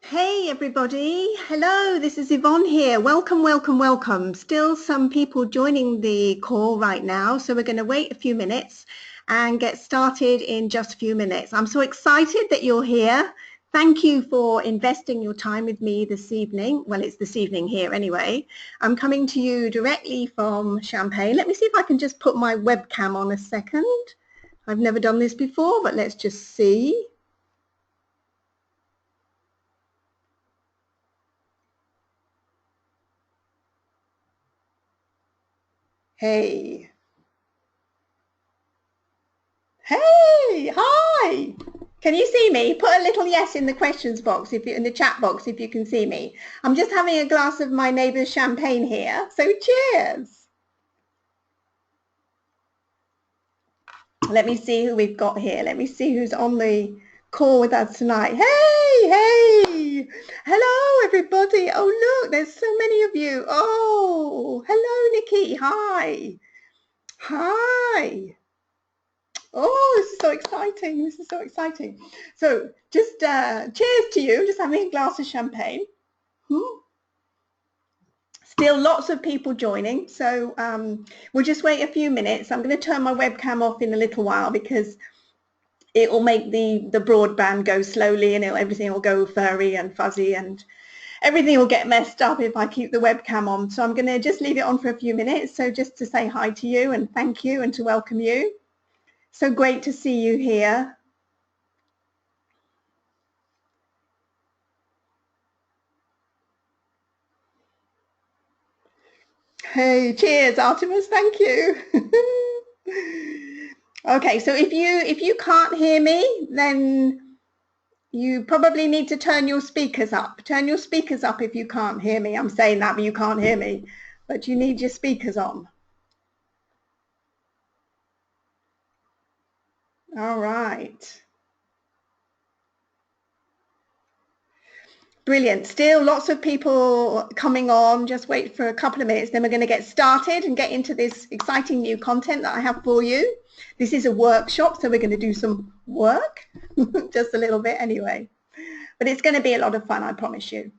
Hey everybody, hello, this is Yvonne here. Welcome, welcome, welcome. Still some people joining the call right now, so we're going to wait a few minutes and get started in just a few minutes. I'm so excited that you're here. Thank you for investing your time with me this evening. Well, it's this evening here anyway. I'm coming to you directly from Champagne. Let me see if I can just put my webcam on a second. I've never done this before, but let's just see. Hey. Hey, hi. Can you see me? Put a little yes in the questions box, in the chat box, if you can see me. I'm just having a glass of my neighbour's champagne here, so cheers. Let me see who we've got here. Let me see who's on the call with us tonight. Hey. Hello, everybody. Oh, look, there's so many of you. Oh, hello, Nikki. Hi. Hi. Oh, this is so exciting. This is so exciting. So just cheers to you. Just having a glass of champagne. Still lots of people joining. So we'll just wait a few minutes. I'm going to turn my webcam off in a little while because it will make the broadband go slowly and everything will go furry and fuzzy and everything will get messed up if I keep the webcam on. So I'm going to just leave it on for a few minutes. So just to say hi to you and thank you and to welcome you. So great to see you here. Hey, cheers, Artemis. Thank you. Okay, so if you can't hear me, then you probably need to turn your speakers up. Turn your speakers up if you can't hear me. I'm saying that, but you can't hear me. But you need your speakers on. All right. Brilliant. Still lots of people coming on. Just wait for a couple of minutes. Then we're going to get started and get into this exciting new content that I have for you. This is a workshop, so we're going to do some work, just a little bit anyway. But it's going to be a lot of fun, I promise you.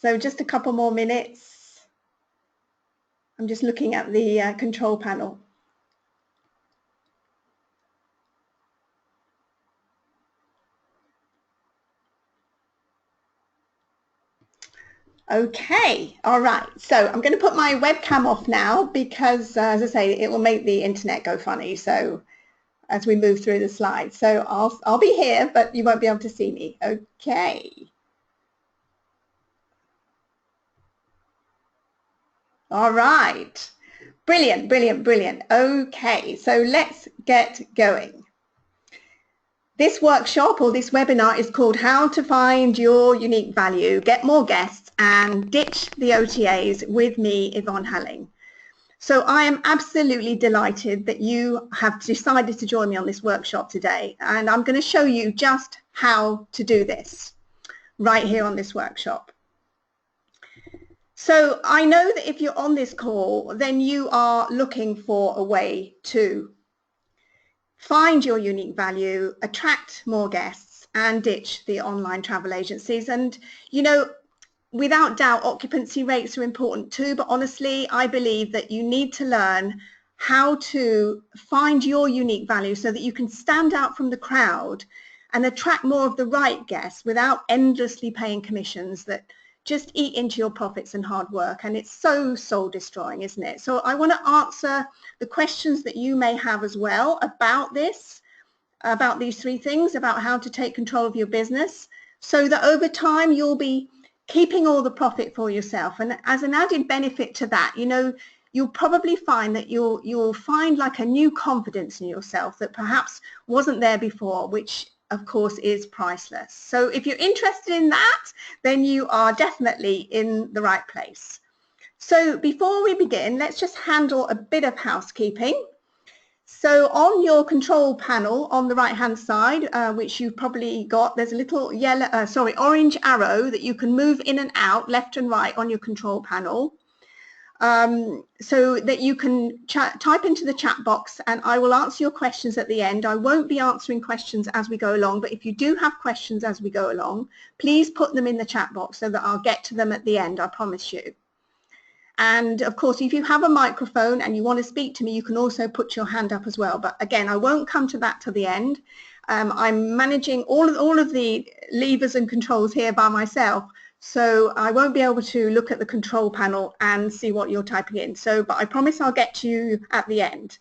So just a couple more minutes. I'm just looking at the control panel. Okay, all right. So I'm going to put my webcam off now because, as I say, it will make the internet go funny. So as we move through the slides, so I'll be here, but you won't be able to see me. Okay. All right. Brilliant, brilliant, brilliant. Okay, so let's get going. This workshop or this webinar is called How to Find Your Unique Value, Get More Guests and Ditch the OTAs with me, Yvonne Halling. So I am absolutely delighted that you have decided to join me on this workshop today, and I'm going to show you just how to do this right here on this workshop. So I know that if you're on this call, then you are looking for a way to find your unique value, attract more guests, and ditch the online travel agencies. And, you know, without doubt, occupancy rates are important too, but honestly, I believe that you need to learn how to find your unique value so that you can stand out from the crowd and attract more of the right guests without endlessly paying commissions that just eat into your profits and hard work. And it's so soul destroying, isn't it? So I want to answer the questions that you may have as well about this, about these three things, about how to take control of your business so that over time you'll be keeping all the profit for yourself. And as an added benefit to that, you know, you'll probably find that you'll find like a new confidence in yourself that perhaps wasn't there before, which of course is priceless. So if you're interested in that, then you are definitely in the right place. So before we begin, let's just handle a bit of housekeeping. So on your control panel on the right hand side, which you've probably got, there's a little orange arrow that you can move in and out left and right on your control panel. so that you can type into the chat box and I will answer your questions at the end. I won't be answering questions as we go along, but if you do have questions as we go along, please put them in the chat box so that I'll get to them at the end, I promise you. And of course, if you have a microphone and you want to speak to me, you can also put your hand up as well. But again, I won't come to that till the end. I'm managing all of the levers and controls here by myself, so I won't be able to look at the control panel and see what you're typing in. But I promise I'll get to you at the end.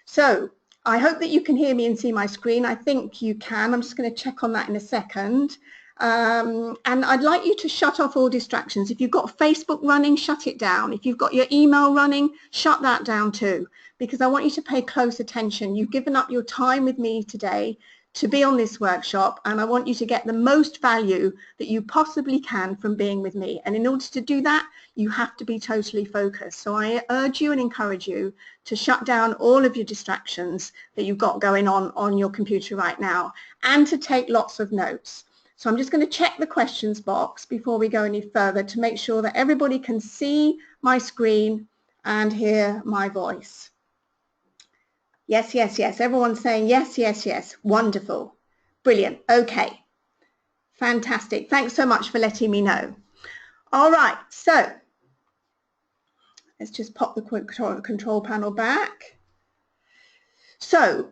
So I hope that you can hear me and see my screen. I think you can. I'm just going to check on that in a second. And I'd like you to shut off all distractions. If you've got Facebook running, shut it down. If you've got your email running, shut that down too, because I want you to pay close attention. You've given up your time with me today to be on this workshop, and I want you to get the most value that you possibly can from being with me. And in order to do that, you have to be totally focused. So I urge you and encourage you to shut down all of your distractions that you've got going on your computer right now, and to take lots of notes. So I'm just going to check the questions box before we go any further to make sure that everybody can see my screen and hear my voice. Yes, yes, yes. Everyone's saying yes, yes, yes. Wonderful. Brilliant. Okay. Fantastic. Thanks so much for letting me know. All right. So let's just pop the control panel back. So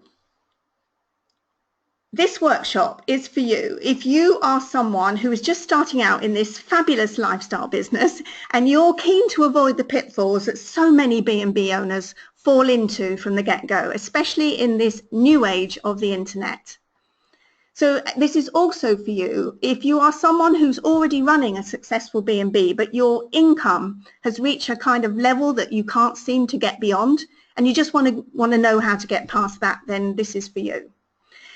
this workshop is for you if you are someone who is just starting out in this fabulous lifestyle business and you're keen to avoid the pitfalls that so many B&B owners fall into from the get-go, especially in this new age of the internet. So this is also for you if you are someone who's already running a successful B&B, but your income has reached a kind of level that you can't seem to get beyond, and you just want to know how to get past that, then this is for you.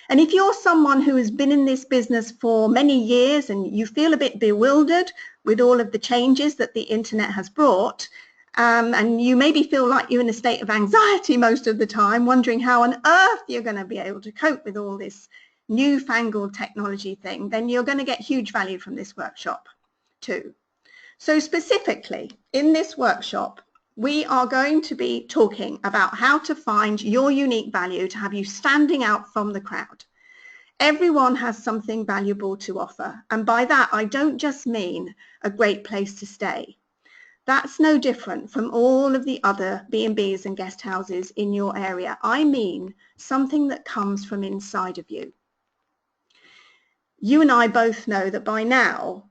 And if you're someone who has been in this business for many years and you feel a bit bewildered with all of the changes that the internet has brought, and you maybe feel like you're in a state of anxiety most of the time, wondering how on earth you're going to be able to cope with all this newfangled technology thing, then you're going to get huge value from this workshop too. So specifically in this workshop, we are going to be talking about how to find your unique value to have you standing out from the crowd. Everyone has something valuable to offer, and by that I don't just mean a great place to stay. That's no different from all of the other B&Bs and guest houses in your area. I mean something that comes from inside of you. You and I both know that by now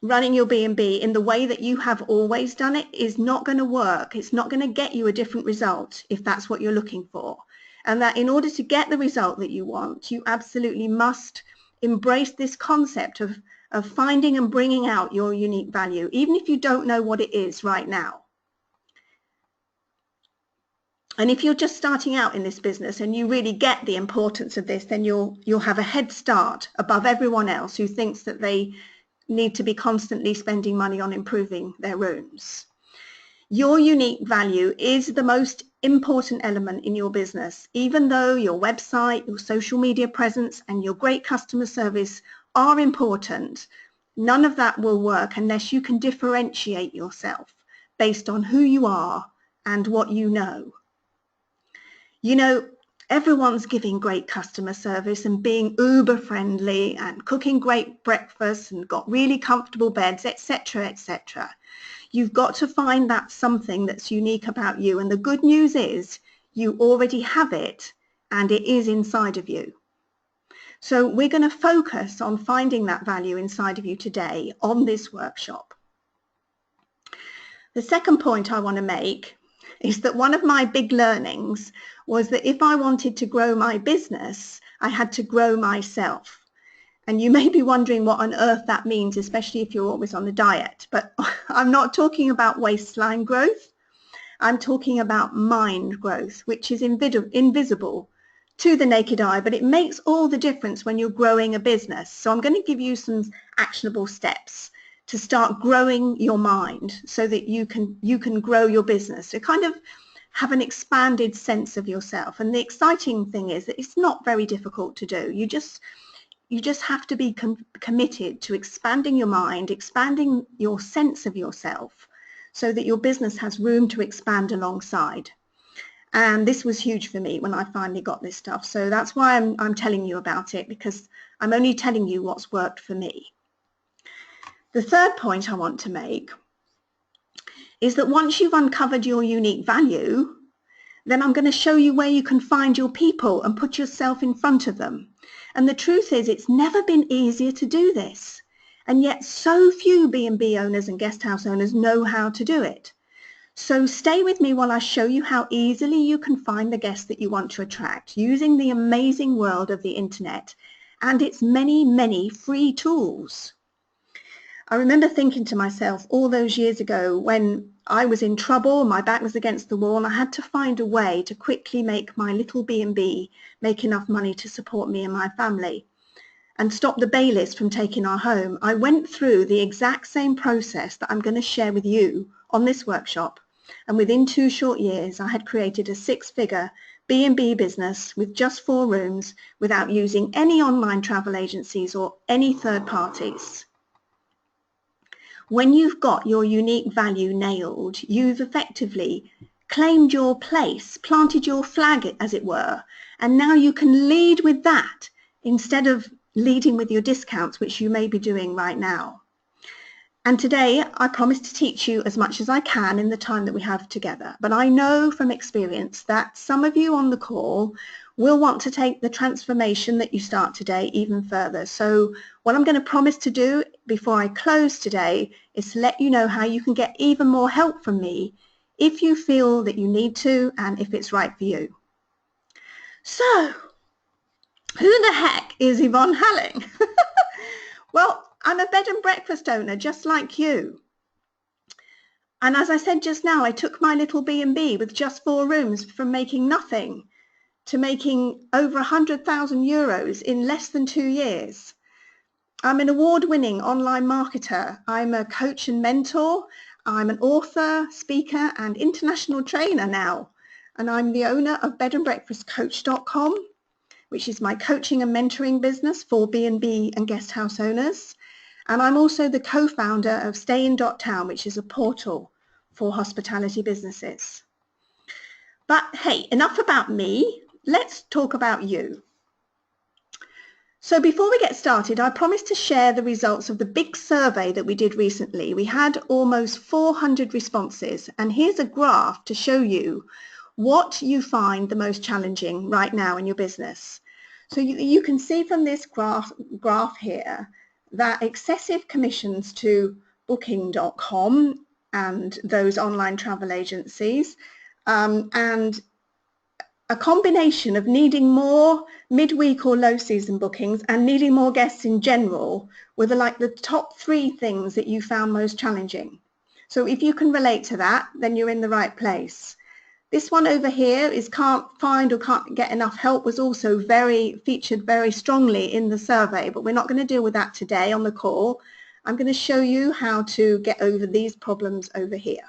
running your B&B in the way that you have always done it is not going to work. It's not going to get you a different result if that's what you're looking for. And that in order to get the result that you want, you absolutely must embrace this concept of finding and bringing out your unique value, even if you don't know what it is right now. And if you're just starting out in this business and you really get the importance of this, then you'll have a head start above everyone else who thinks that they need to be constantly spending money on improving their rooms. Your unique value is the most important element in your business. Even though your website, your social media presence, and your great customer service are important, none of that will work unless you can differentiate yourself based on who you are and what you know. You know, everyone's giving great customer service and being uber friendly and cooking great breakfast and got really comfortable beds, etc., etc. You've got to find that something that's unique about you, and the good news is you already have it and it is inside of you. So we're going to focus on finding that value inside of you today on this workshop. The second point I want to make is that one of my big learnings was that if I wanted to grow my business, I had to grow myself. And you may be wondering what on earth that means, especially if you're always on a diet. But I'm not talking about waistline growth. I'm talking about mind growth, which is invisible to the naked eye, but it makes all the difference when you're growing a business. So I'm going to give you some actionable steps to start growing your mind so that you can grow your business, to kind of have an expanded sense of yourself. And the exciting thing is that it's not very difficult to do. You just have to be committed to expanding your mind, expanding your sense of yourself, so that your business has room to expand alongside. And this was huge for me when I finally got this stuff. So that's why I'm telling you about it, because I'm only telling you what's worked for me. The third point I want to make is that once you've uncovered your unique value, then I'm going to show you where you can find your people and put yourself in front of them. And the truth is, it's never been easier to do this. And yet so few B&B owners and guest house owners know how to do it. So stay with me while I show you how easily you can find the guests that you want to attract using the amazing world of the internet and its many, many free tools. I remember thinking to myself all those years ago when I was in trouble, my back was against the wall, and I had to find a way to quickly make my little B&B make enough money to support me and my family and stop the bailiffs from taking our home. I went through the exact same process that I'm going to share with you on this workshop, and within 2 short years I had created a 6-figure B&B business with just 4 rooms without using any online travel agencies or any third parties. When you've got your unique value nailed, you've effectively claimed your place, planted your flag, as it were, and now you can lead with that instead of leading with your discounts, which you may be doing right now. And today I promise to teach you as much as I can in the time that we have together. But I know from experience that some of you on the call will want to take the transformation that you start today even further. So what I'm going to promise to do before I close today is to let you know how you can get even more help from me if you feel that you need to and if it's right for you. So, who the heck is Yvonne Halling? Well, I'm a bed and breakfast owner just like you. And as I said just now, I took my little B&B with just 4 rooms from making nothing to making over 100,000 euros in less than 2 years. I'm an award-winning online marketer. I'm a coach and mentor. I'm an author, speaker, and international trainer now. And I'm the owner of bedandbreakfastcoach.com, which is my coaching and mentoring business for B&B and guest house owners. And I'm also the co-founder of Stayin.town, which is a portal for hospitality businesses. But hey, enough about me. Let's talk about you. So before we get started, I promised to share the results of the big survey that we did recently. We had almost 400 responses, and here's a graph to show you what you find the most challenging right now in your business. So you can see from this graph here that excessive commissions to Booking.com and those online travel agencies and a combination of needing more midweek or low season bookings and needing more guests in general were the top 3 things that you found most challenging. So if you can relate to that, then you're in the right place. This one over here is can't find or can't get enough help was also featured very strongly in the survey, but we're not going to deal with that today on the call. I'm going to show you how to get over these problems over here.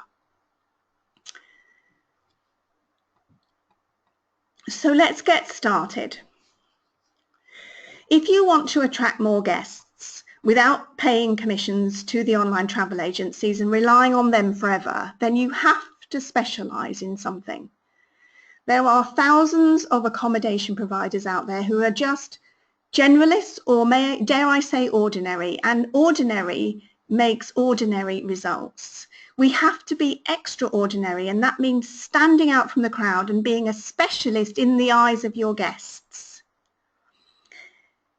So let's get started. If you want to attract more guests without paying commissions to the online travel agencies and relying on them forever, then you have to specialize in something. There are thousands of accommodation providers out there who are just generalists, or dare I say ordinary, and ordinary makes ordinary results. We have to be extraordinary, and that means standing out from the crowd and being a specialist in the eyes of your guests.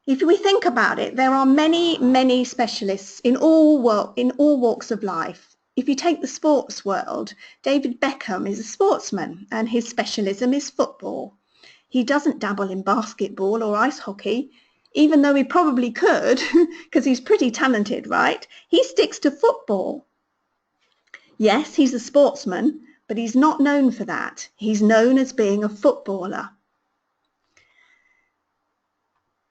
If we think about it, there are many, many specialists in all walks of life. If you take the sports world, David Beckham is a sportsman and his specialism is football. He doesn't dabble in basketball or ice hockey, even though he probably could because he's pretty talented, right? He sticks to football. Yes, he's a sportsman, but he's not known for that. He's known as being a footballer.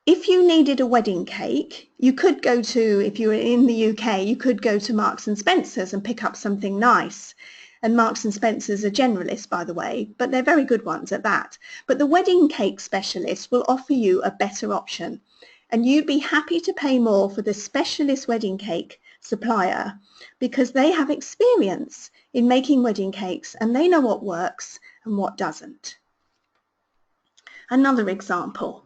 If you needed a wedding cake, you could go to, if you were in the UK, you could go to Marks and Spencer's and pick up something nice. And Marks and Spencer's are generalists, by the way, but they're very good ones at that. But the wedding cake specialist will offer you a better option. And you'd be happy to pay more for the specialist wedding cake supplier because they have experience in making wedding cakes and they know what works and what doesn't. Another example.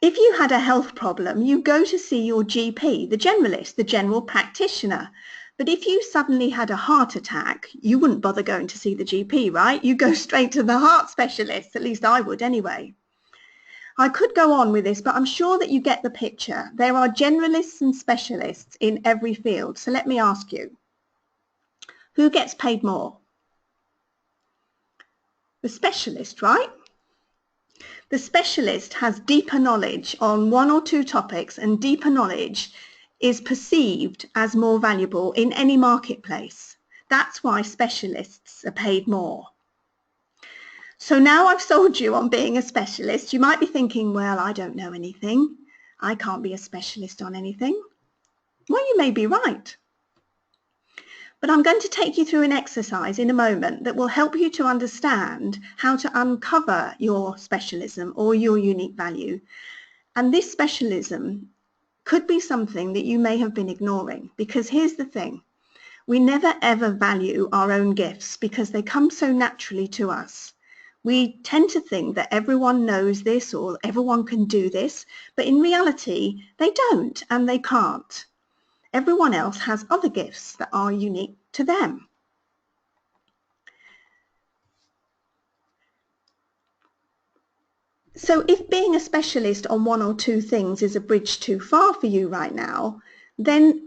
If you had a health problem, you go to see your GP, the generalist, the general practitioner. But if you suddenly had a heart attack, you wouldn't bother going to see the GP, right? You go straight to the heart specialist, at least I would anyway. I could go on with this, but I'm sure that you get the picture. There are generalists and specialists in every field. So let me ask you, who gets paid more? The specialist, right? The specialist has deeper knowledge on one or two topics, and deeper knowledge is perceived as more valuable in any marketplace. That's why specialists are paid more. So now I've sold you on being a specialist. You might be thinking, well, I don't know anything. I can't be a specialist on anything. Well, you may be right. But I'm going to take you through an exercise in a moment that will help you to understand how to uncover your specialism or your unique value. And this specialism could be something that you may have been ignoring, because here's the thing. We never ever value our own gifts because they come so naturally to us. We tend to think that everyone knows this or everyone can do this, but in reality, they don't and they can't. Everyone else has other gifts that are unique to them. So if being a specialist on one or two things is a bridge too far for you right now, then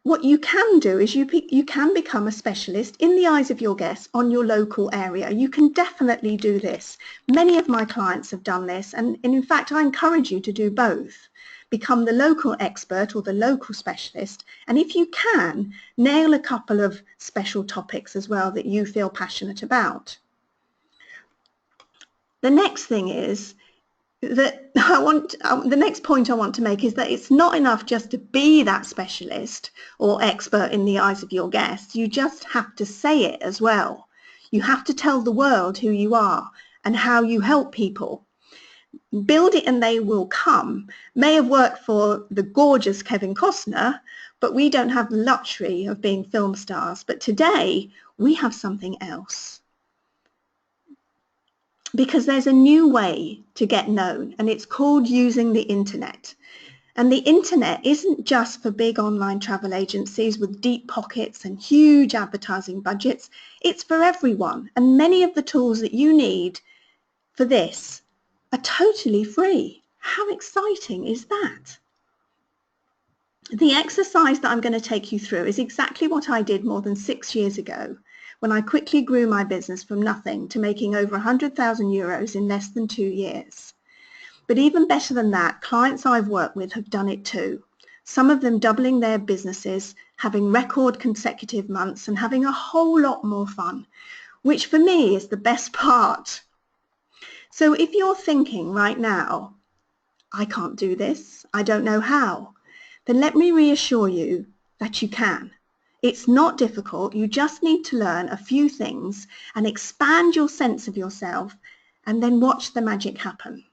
what you can do is you can become a specialist in the eyes of your guests on your local area. You can definitely do this. Many of my clients have done this, and in fact, I encourage you to do both. Become the local expert or the local specialist, and if you can, nail a couple of special topics as well that you feel passionate about. The next thing is that the next point I want to make is that it's not enough just to be that specialist or expert in the eyes of your guests. You just have to say it as well. You have to tell the world who you are and how you help people. Build it and they will come may have worked for the gorgeous Kevin Costner, but we don't have the luxury of being film stars. But today we have something else. Because there's a new way to get known, and it's called using the internet. And the internet isn't just for big online travel agencies with deep pockets and huge advertising budgets. It's for everyone. And many of the tools that you need for this are totally free. How exciting is that? The exercise that I'm going to take you through is exactly what I did more than 6 years ago, when I quickly grew my business from nothing to making over 100,000 euros in less than 2 years. But even better than that, clients I've worked with have done it too. Some of them doubling their businesses, having record consecutive months and having a whole lot more fun, which for me is the best part. So if you're thinking right now, I can't do this, I don't know how, then let me reassure you that you can. It's not difficult. You just need to learn a few things and expand your sense of yourself and then watch the magic happen.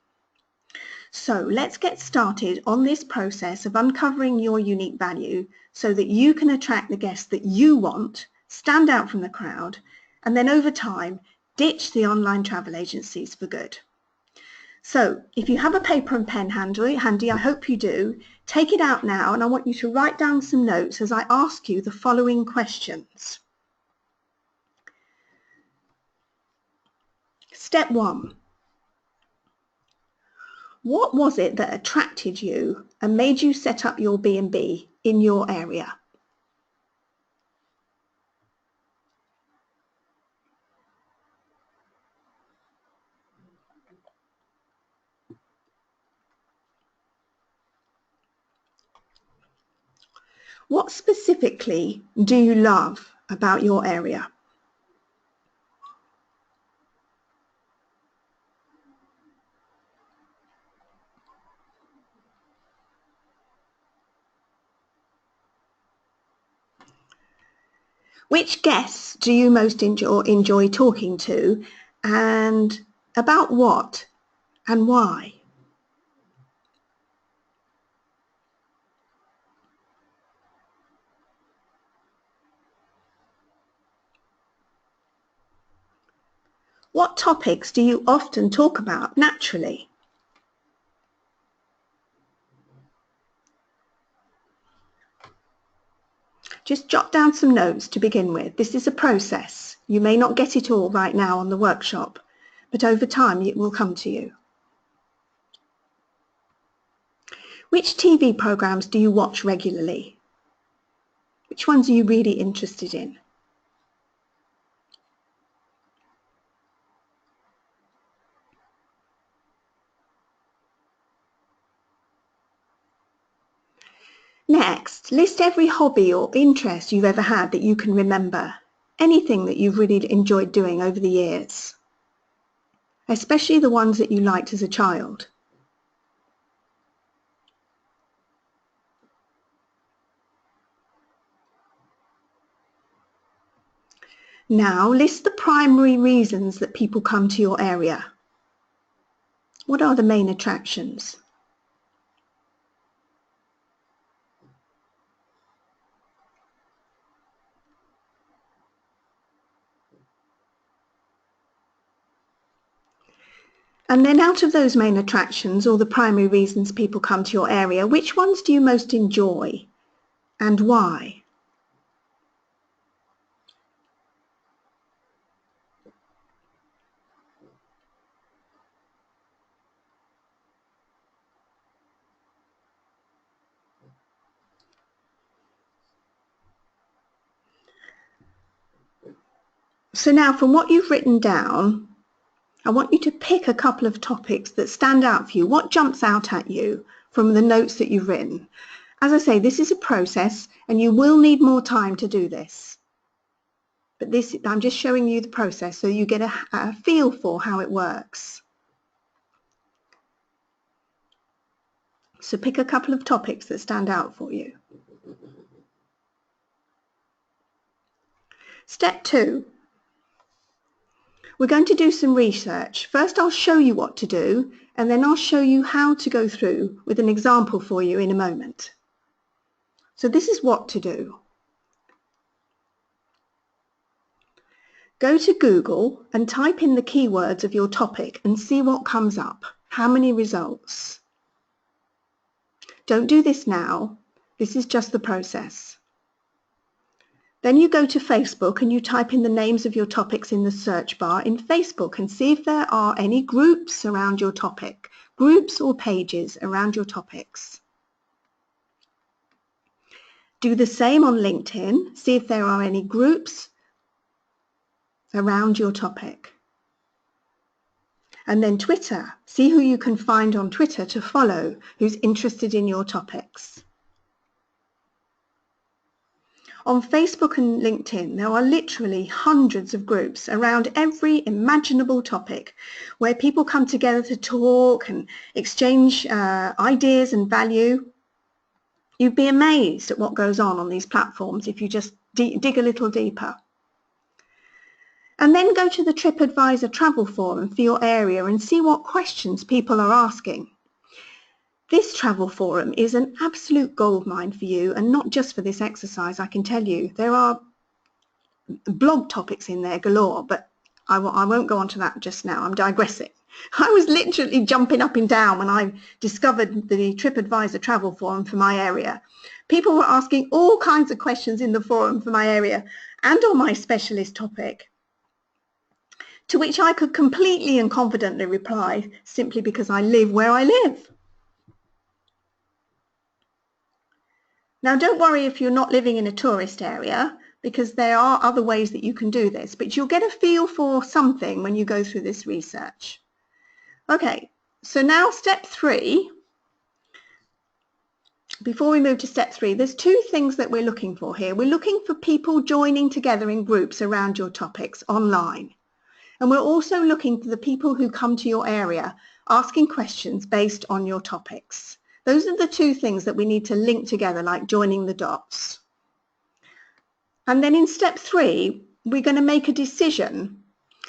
So let's get started on this process of uncovering your unique value so that you can attract the guests that you want, stand out from the crowd, and then over time, ditch the online travel agencies for good. So if you have a paper and pen handy, I hope you do, take it out now, and I want you to write down some notes as I ask you the following questions. Step 1. What was it that attracted you and made you set up your B&B in your area? What specifically do you love about your area? Which guests do you most enjoy talking to, and about what and why? What topics do you often talk about naturally? Just jot down some notes to begin with. This is a process. You may not get it all right now on the workshop, but over time it will come to you. Which TV programs do you watch regularly? Which ones are you really interested in? Next, list every hobby or interest you've ever had that you can remember. Anything that you've really enjoyed doing over the years, especially the ones that you liked as a child. Now, list the primary reasons that people come to your area. What are the main attractions? And then out of those main attractions, or the primary reasons people come to your area, which ones do you most enjoy and why? So now, from what you've written down, I want you to pick a couple of topics that stand out for you. What jumps out at you from the notes that you've written? As I say, this is a process and you will need more time to do this. But I'm just showing you the process so you get a feel for how it works. So pick a couple of topics that stand out for you. Step 2. We're going to do some research. First, I'll show you what to do, and then I'll show you how to go through with an example for you in a moment. So this is what to do. Go to Google and type in the keywords of your topic and see what comes up. How many results? Don't do this now. This is just the process. Then you go to Facebook and you type in the names of your topics in the search bar in Facebook and see if there are any groups around your topic, groups or pages around your topics. Do the same on LinkedIn, see if there are any groups around your topic. And then Twitter, see who you can find on Twitter to follow who's interested in your topics. On Facebook and LinkedIn, there are literally hundreds of groups around every imaginable topic where people come together to talk and exchange ideas and value. You'd be amazed at what goes on these platforms if you just dig a little deeper. And then go to the TripAdvisor travel forum for your area and see what questions people are asking. This travel forum is an absolute goldmine for you, and not just for this exercise, I can tell you. There are blog topics in there galore, but I won't go on to that just now. I'm digressing. I was literally jumping up and down when I discovered the TripAdvisor travel forum for my area. People were asking all kinds of questions in the forum for my area and on my specialist topic, to which I could completely and confidently reply simply because I live where I live. Now, don't worry if you're not living in a tourist area, because there are other ways that you can do this, but you'll get a feel for something when you go through this research. Okay, so now step 3. Before we move to step 3, there's 2 things that we're looking for here. We're looking for people joining together in groups around your topics online. And we're also looking for the people who come to your area asking questions based on your topics. Those are the 2 things that we need to link together, like joining the dots. And then in step 3, we're going to make a decision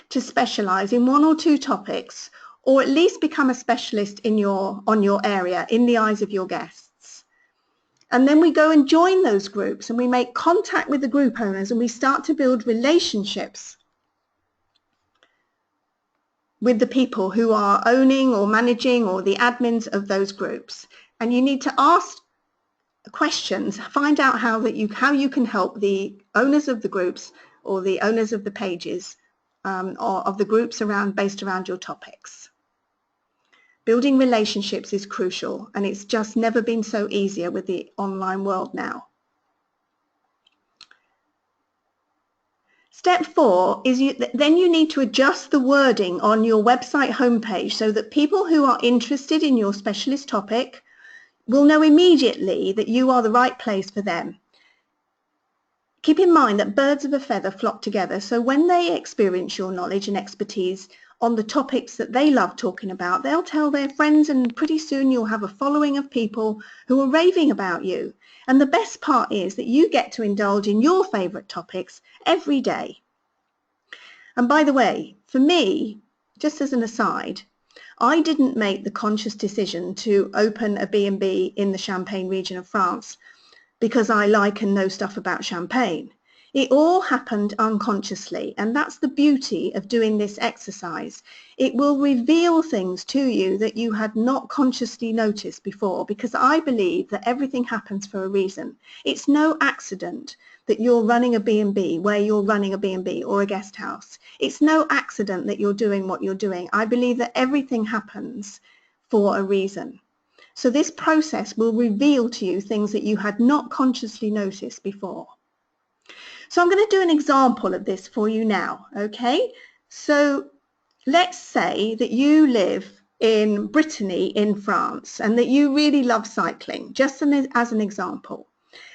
to specialize in 1 or 2 topics, or at least become a specialist on your area in the eyes of your guests. And then we go and join those groups and we make contact with the group owners and we start to build relationships with the people who are owning or managing or the admins of those groups. And you need to ask questions, find out how you can help the owners of the groups or the owners of the pages or of the groups based around your topics. Building relationships is crucial, and it's just never been so easier with the online world now. Step 4 is then you need to adjust the wording on your website homepage so that people who are interested in your specialist topic will know immediately that you are the right place for them. Keep in mind that birds of a feather flock together, so when they experience your knowledge and expertise on the topics that they love talking about, they'll tell their friends, and pretty soon you'll have a following of people who are raving about you. And the best part is that you get to indulge in your favourite topics every day. And by the way, for me, just as an aside, I didn't make the conscious decision to open a B&B in the Champagne region of France because I like and know stuff about Champagne. It all happened unconsciously, and that's the beauty of doing this exercise. It will reveal things to you that you had not consciously noticed before, because I believe that everything happens for a reason. It's no accident that you're running a B&B where you're running a B&B or a guest house. It's no accident that you're doing what you're doing. I believe that everything happens for a reason. So this process will reveal to you things that you had not consciously noticed before. So I'm going to do an example of this for you now, okay? So let's say that you live in Brittany in France and that you really love cycling, just as an example.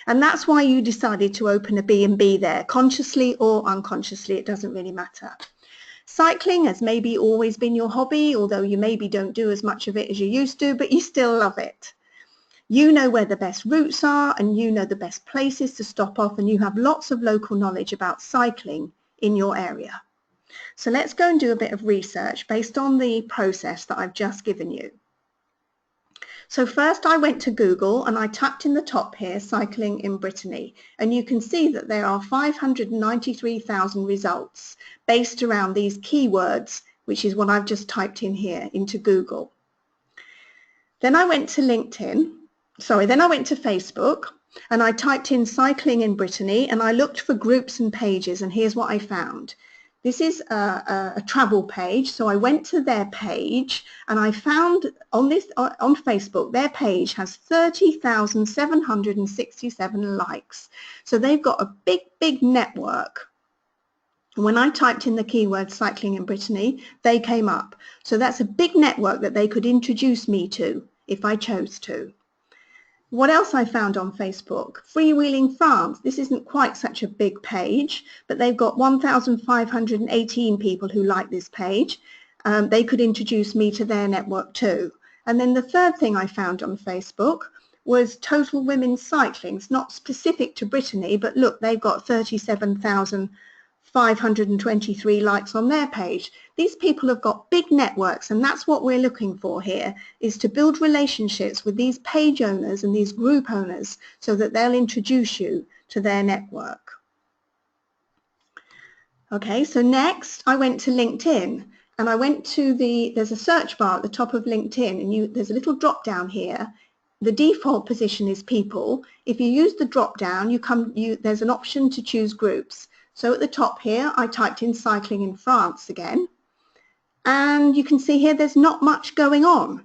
And that's why you decided to open a B&B there, consciously or unconsciously, it doesn't really matter. Cycling has maybe always been your hobby, although you maybe don't do as much of it as you used to, but you still love it. You know where the best routes are, and you know the best places to stop off, and you have lots of local knowledge about cycling in your area. So let's go and do a bit of research based on the process that I've just given you. So first I went to Google and I typed in the top here, cycling in Brittany, and you can see that there are 593,000 results based around these keywords, which is what I've just typed in here into Google. Then I went to then I went to Facebook and I typed in cycling in Brittany and I looked for groups and pages, and here's what I found. This is a travel page, so I went to their page and I found on Facebook, their page has 30,767 likes. So they've got a big network. When I typed in the keyword cycling in Brittany, they came up. So that's a big network that they could introduce me to if I chose to. What else I found on Facebook? Freewheeling France. This isn't quite such a big page, but they've got 1,518 people who like this page. They could introduce me to their network too. And then the third thing I found on Facebook was Total Women's Cycling. It's not specific to Brittany, but look, they've got 37,523 likes on their page. These people have got big networks, and that's what we're looking for here, is to build relationships with these page owners and these group owners so that they'll introduce you to their network. Okay, so next I went to LinkedIn and I went to there's a search bar at the top of LinkedIn, and there's a little drop down here. The default position is people. If you use the drop down, there's an option to choose groups. So at the top here, I typed in cycling in France again, and you can see here there's not much going on.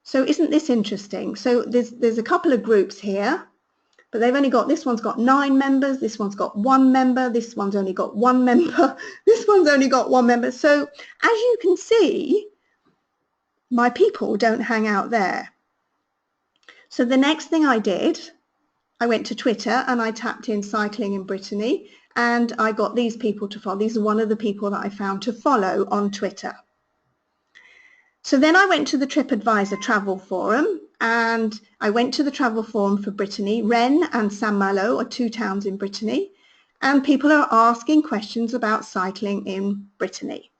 So isn't this interesting? So there's a couple of groups here, but they've only got, this one's got 9 members, this one's got 1 member, this one's only got 1 member, this one's only got 1 member. So as you can see, my people don't hang out there. So the next thing I did, I went to Twitter and I tapped in cycling in Brittany, and I got these people to follow. These are one of the people that I found to follow on Twitter. So then I went to the TripAdvisor travel forum, and I went to the travel forum for Brittany. Rennes and Saint-Malo are 2 towns in Brittany, and people are asking questions about cycling in Brittany.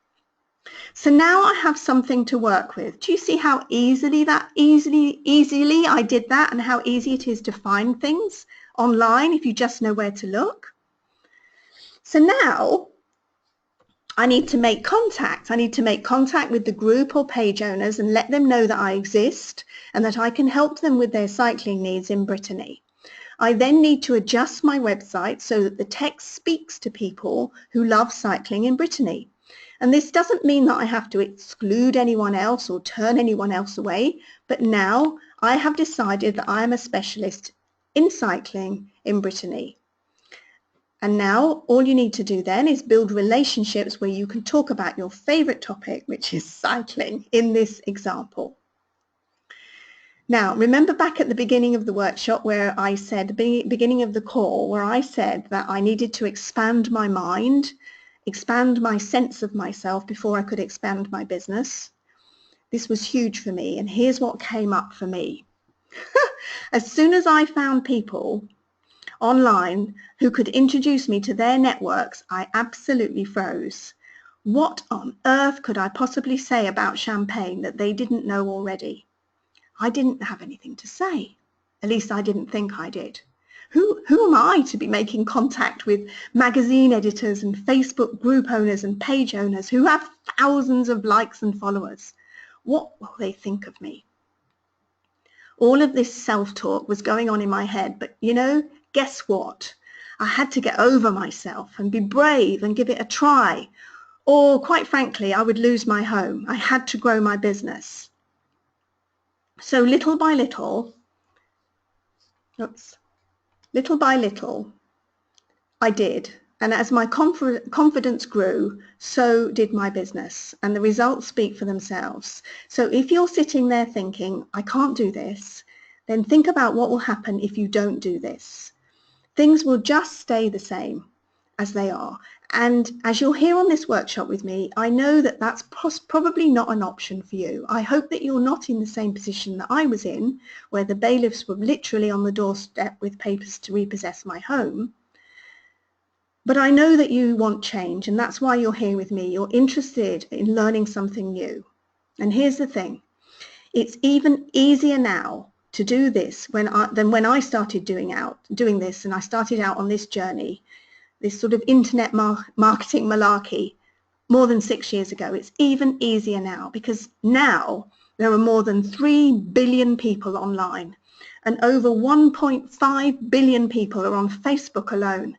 So now I have something to work with. Do you see how easily I did that, and how easy it is to find things online if you just know where to look? So now I need to make contact. I need to make contact with the group or page owners and let them know that I exist and that I can help them with their cycling needs in Brittany. I then need to adjust my website so that the text speaks to people who love cycling in Brittany. And this doesn't mean that I have to exclude anyone else or turn anyone else away, but now I have decided that I am a specialist in cycling in Brittany. And now all you need to do then is build relationships where you can talk about your favorite topic, which is cycling in this example. Now, remember back at the beginning of the workshop where I said, the beginning of the call, where I said that I needed to expand my mind, expand my sense of myself before I could expand my business. This was huge for me, and here's what came up for me. As soon as I found people online who could introduce me to their networks, I absolutely froze. What on earth could I possibly say about Champagne that they didn't know already? I didn't have anything to say. At least I didn't think I did. Who am I to be making contact with magazine editors and Facebook group owners and page owners who have thousands of likes and followers? What will they think of me? All of this self-talk was going on in my head, but you know, guess what? I had to get over myself and be brave and give it a try. Or quite frankly, I would lose my home. I had to grow my business. So little by little, I did. And as my confidence grew, so did my business. And the results speak for themselves. So if you're sitting there thinking, I can't do this, then think about what will happen if you don't do this. Things will just stay the same as they are. And as you'll hear on this workshop with me, I know that that's probably not an option for you. I hope that you're not in the same position that I was in, where the bailiffs were literally on the doorstep with papers to repossess my home. But I know that you want change, and that's why you're here with me. You're interested in learning something new. And here's the thing. It's even easier now to do this than when I started doing this, and I started out on this journey, this sort of internet marketing malarkey more than 6 years ago. It's even easier now because now there are more than 3 billion people online and over 1.5 billion people are on Facebook alone.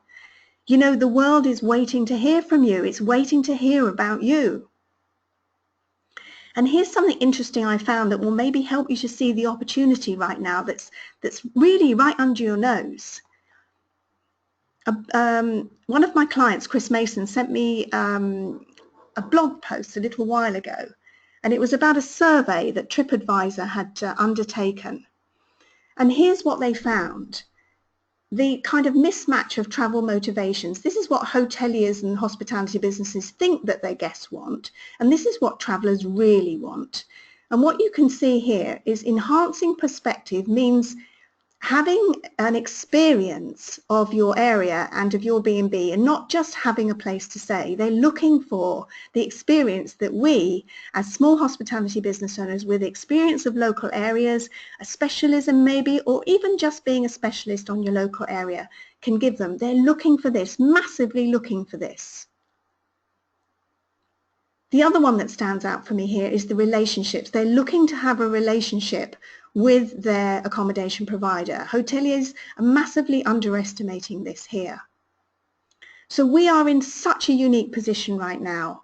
You know, the world is waiting to hear from you. It's waiting to hear about you. And here's something interesting I found that will maybe help you to see the opportunity right now that's really right under your nose. One of my clients, Chris Mason, sent me a blog post a little while ago, and it was about a survey that TripAdvisor had undertaken. And here's what they found. The kind of mismatch of travel motivations. This is what hoteliers and hospitality businesses think that their guests want, and this is what travelers really want. And what you can see here is enhancing perspective means having an experience of your area and of your B&B and not just having a place to stay. They're looking for the experience that we, as small hospitality business owners with experience of local areas, a specialism maybe, or even just being a specialist on your local area, can give them. They're looking for this, massively looking for this. The other one that stands out for me here is the relationships. They're looking to have a relationship with their accommodation provider. Hoteliers are massively underestimating this here. So we are in such a unique position right now.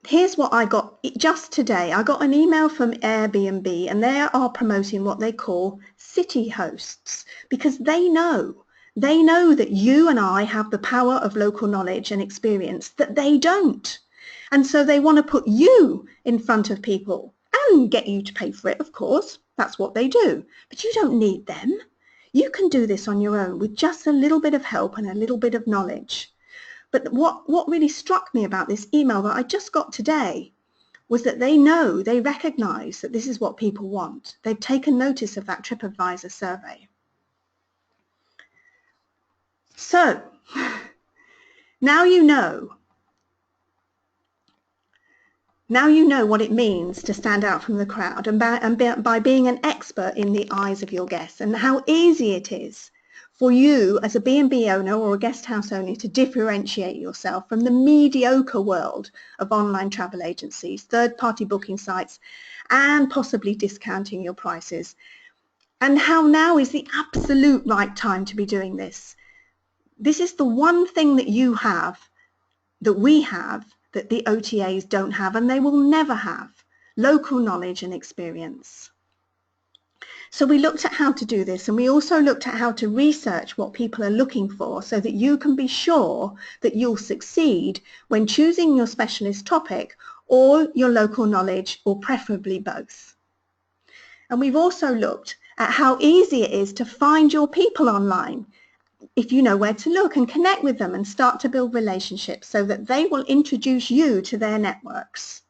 Here's what I got just today. I got an email from Airbnb, and they are promoting what they call city hosts because they know that you and I have the power of local knowledge and experience that they don't. And so they want to put you in front of people and get you to pay for it, of course. That's what they do. But you don't need them. You can do this on your own with just a little bit of help and a little bit of knowledge. But what really struck me about this email that I just got today was that they recognize that this is what people want. They've taken notice of that TripAdvisor survey. So now you know what it means to stand out from the crowd and by being an expert in the eyes of your guests, and how easy it is for you as a B&B owner or a guest house owner to differentiate yourself from the mediocre world of online travel agencies, third-party booking sites, and possibly discounting your prices. And how now is the absolute right time to be doing this. This is the one thing that you have, that we have, that the OTAs don't have, and they will never have: local knowledge and experience. So we looked at how to do this, and we also looked at how to research what people are looking for so that you can be sure that you'll succeed when choosing your specialist topic or your local knowledge, or preferably both. And we've also looked at how easy it is to find your people online if you know where to look, and connect with them and start to build relationships so that they will introduce you to their networks.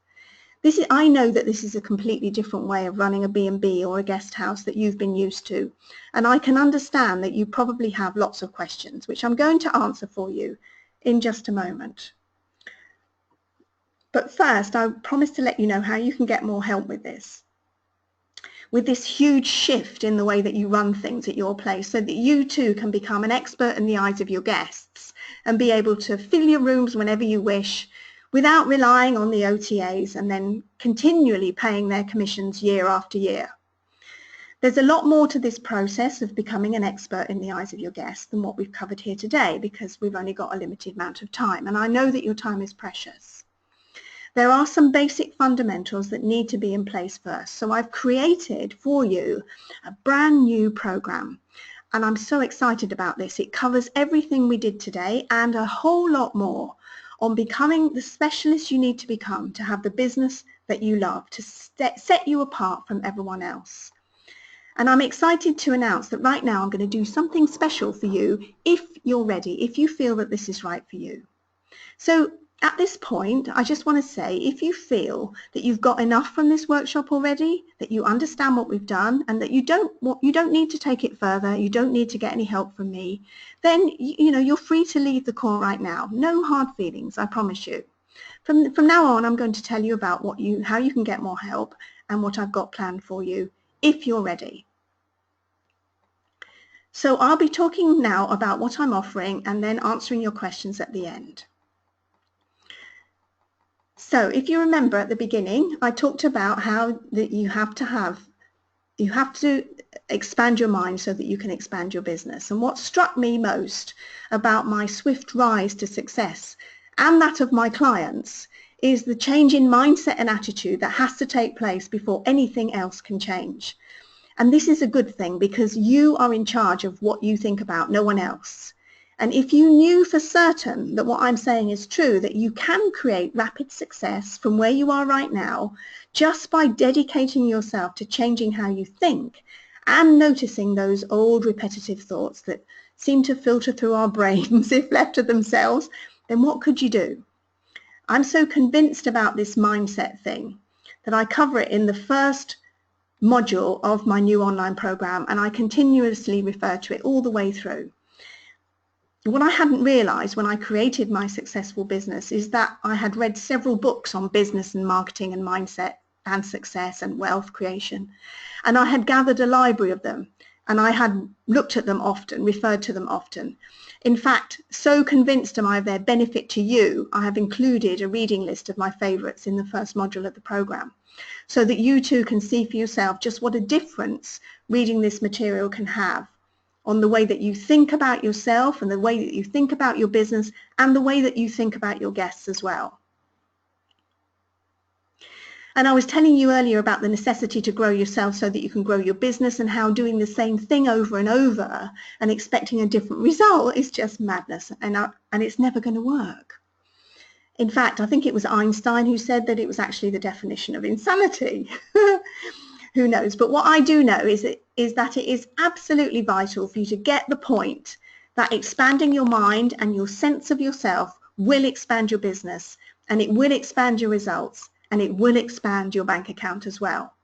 I know that this is a completely different way of running a B&B or a guest house that you've been used to, and I can understand that you probably have lots of questions, which I'm going to answer for you in just a moment. But first, I promise to let you know how you can get more help with this huge shift in the way that you run things at your place, so that you too can become an expert in the eyes of your guests and be able to fill your rooms whenever you wish, without relying on the OTAs and then continually paying their commissions year after year. There's a lot more to this process of becoming an expert in the eyes of your guests than what we've covered here today, because we've only got a limited amount of time, and I know that your time is precious. There are some basic fundamentals that need to be in place first, so I've created for you a brand new program, and I'm so excited about this. It covers everything we did today and a whole lot more on becoming the specialist you need to become to have the business that you love, to set you apart from everyone else. And I'm excited to announce that right now I'm going to do something special for you if you're ready, if you feel that this is right for you. So at this point, I just want to say, if you feel that you've got enough from this workshop already, that you understand what we've done, and that you don't need to take it further, you don't need to get any help from me, then you're free to leave the call right now. No hard feelings, I promise you. From now on, I'm going to tell you about how you can get more help and what I've got planned for you if you're ready. So I'll be talking now about what I'm offering and then answering your questions at the end. So if you remember at the beginning, I talked about how that you have to expand your mind so that you can expand your business. And what struck me most about my swift rise to success and that of my clients is the change in mindset and attitude that has to take place before anything else can change. And this is a good thing, because you are in charge of what you think about, no one else. And if you knew for certain that what I'm saying is true, that you can create rapid success from where you are right now just by dedicating yourself to changing how you think and noticing those old repetitive thoughts that seem to filter through our brains if left to themselves, then what could you do? I'm so convinced about this mindset thing that I cover it in the first module of my new online program, and I continuously refer to it all the way through. What I hadn't realized when I created my successful business is that I had read several books on business and marketing and mindset and success and wealth creation, and I had gathered a library of them, and I had looked at them often, referred to them often. In fact, so convinced am I of their benefit to you, I have included a reading list of my favorites in the first module of the program, so that you too can see for yourself just what a difference reading this material can have on the way that you think about yourself and the way that you think about your business and the way that you think about your guests as well. And I was telling you earlier about the necessity to grow yourself so that you can grow your business, and how doing the same thing over and over and expecting a different result is just madness, and it's never going to work. In fact, I think it was Einstein who said that it was actually the definition of insanity. Who knows? But what I do know is that it is absolutely vital for you to get the point that expanding your mind and your sense of yourself will expand your business, and it will expand your results, and it will expand your bank account as well.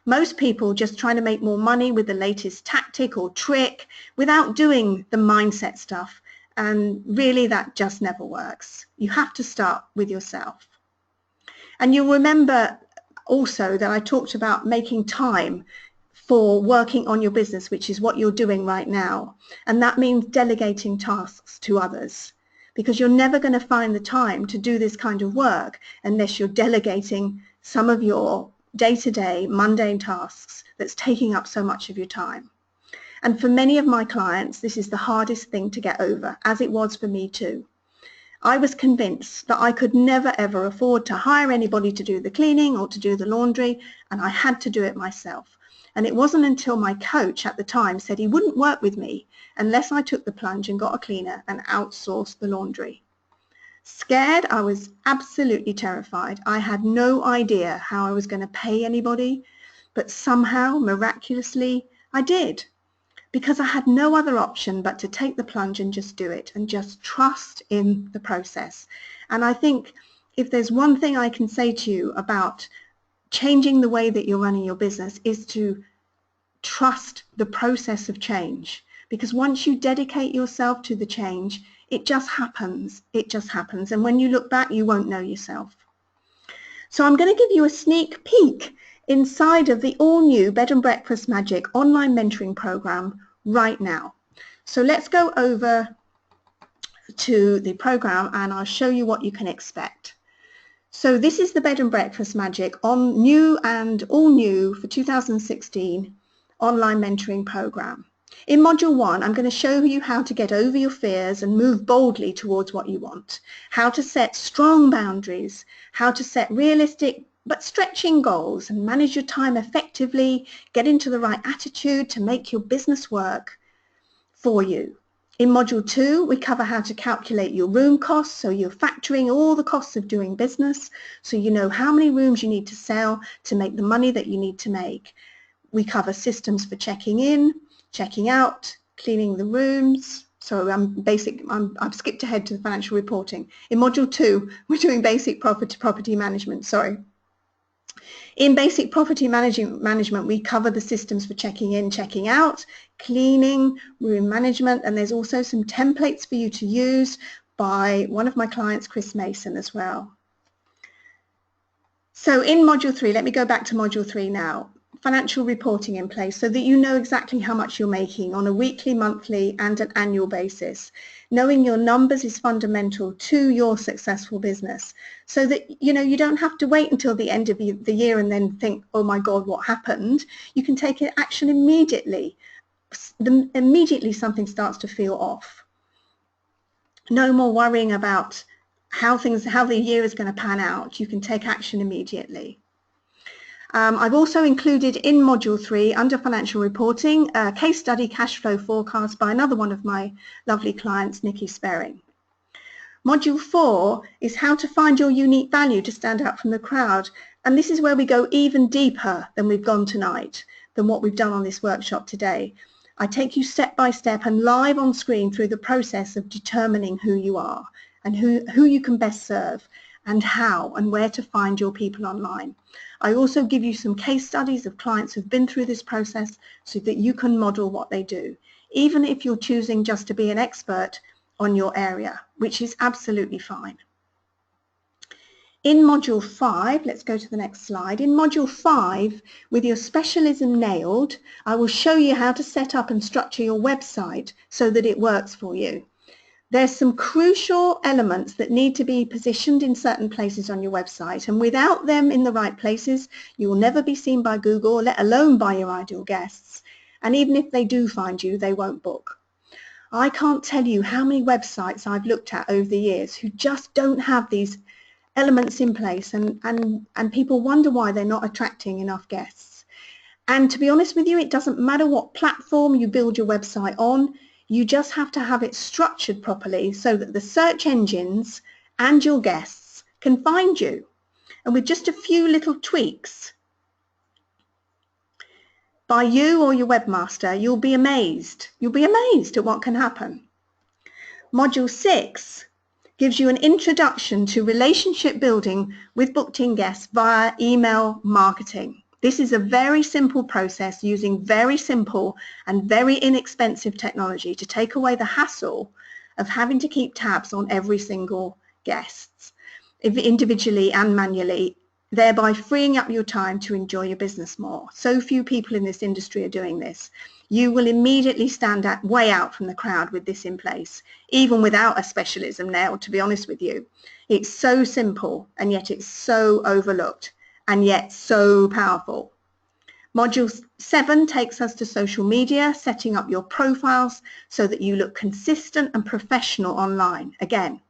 Most people just try to make more money with the latest tactic or trick without doing the mindset stuff, and really that just never works. You have to start with yourself. And you'll remember also that I talked about making time for working on your business, which is what you're doing right now. And that means delegating tasks to others, because you're never going to find the time to do this kind of work unless you're delegating some of your day-to-day mundane tasks that's taking up so much of your time. And for many of my clients, this is the hardest thing to get over, as it was for me too. I was convinced that I could never ever afford to hire anybody to do the cleaning or to do the laundry, and I had to do it myself. And it wasn't until my coach at the time said he wouldn't work with me unless I took the plunge and got a cleaner and outsourced the laundry. Scared, I was absolutely terrified. I had no idea how I was going to pay anybody, but somehow, miraculously, I did. Because I had no other option but to take the plunge and just do it and just trust in the process. And I think if there's one thing I can say to you about changing the way that you're running your business is to trust the process of change. Because once you dedicate yourself to the change, it just happens. It just happens. And when you look back, you won't know yourself. So I'm going to give you a sneak peek inside of the all-new Bed and Breakfast Magic online mentoring program right now. So let's go over to the program and I'll show you what you can expect. So this is the Bed and Breakfast Magic on new and all new for 2016 online mentoring program. In module 1, I'm going to show you how to get over your fears and move boldly towards what you want, how to set strong boundaries, how to set realistic but stretching goals and manage your time effectively, get into the right attitude to make your business work for you. In module 2, we cover how to calculate your room costs, so you're factoring all the costs of doing business, so you know how many rooms you need to sell to make the money that you need to make. We cover systems for checking in, checking out, cleaning the rooms. So I've skipped ahead to the financial reporting. In module 2, we're doing basic property management, sorry. In basic property management, we cover the systems for checking in, checking out, cleaning, room management, and there's also some templates for you to use by one of my clients, Chris Mason, as well. So in module 3, let me go back to module 3 now. Financial reporting in place so that you know exactly how much you're making on a weekly, monthly and an annual basis. Knowing your numbers is fundamental to your successful business so that you don't have to wait until the end of the year and then think, oh my God, what happened? You can take action immediately. Immediately something starts to feel off. No more worrying about how the year is going to pan out. You can take action immediately. I've also included in module 3 under financial reporting a case study cash flow forecast by another one of my lovely clients, Nikki Sperring. Module 4 is how to find your unique value to stand out from the crowd, and this is where we go even deeper than we've gone tonight, than what we've done on this workshop today. I take you step by step and live on screen through the process of determining who you are and who you can best serve and how and where to find your people online. I also give you some case studies of clients who've been through this process so that you can model what they do, even if you're choosing just to be an expert on your area, which is absolutely fine. In module 5, let's go to the next slide. In module 5, with your specialism nailed, I will show you how to set up and structure your website so that it works for you. There's some crucial elements that need to be positioned in certain places on your website, and without them in the right places, you will never be seen by Google, let alone by your ideal guests. And even if they do find you, they won't book. I can't tell you how many websites I've looked at over the years who just don't have these elements in place, and people wonder why they're not attracting enough guests. And to be honest with you, it doesn't matter what platform you build your website on. You just have to have it structured properly so that the search engines and your guests can find you. And with just a few little tweaks by you or your webmaster, you'll be amazed. You'll be amazed at what can happen. Module 6 gives you an introduction to relationship building with booked-in guests via email marketing. This is a very simple process using very simple and very inexpensive technology to take away the hassle of having to keep tabs on every single guest, individually and manually, thereby freeing up your time to enjoy your business more. So few people in this industry are doing this. You will immediately stand way out from the crowd with this in place, even without a specialism now, to be honest with you. It's so simple, and yet it's so overlooked, and yet so powerful. Module 7 takes us to social media, setting up your profiles so that you look consistent and professional online. Again,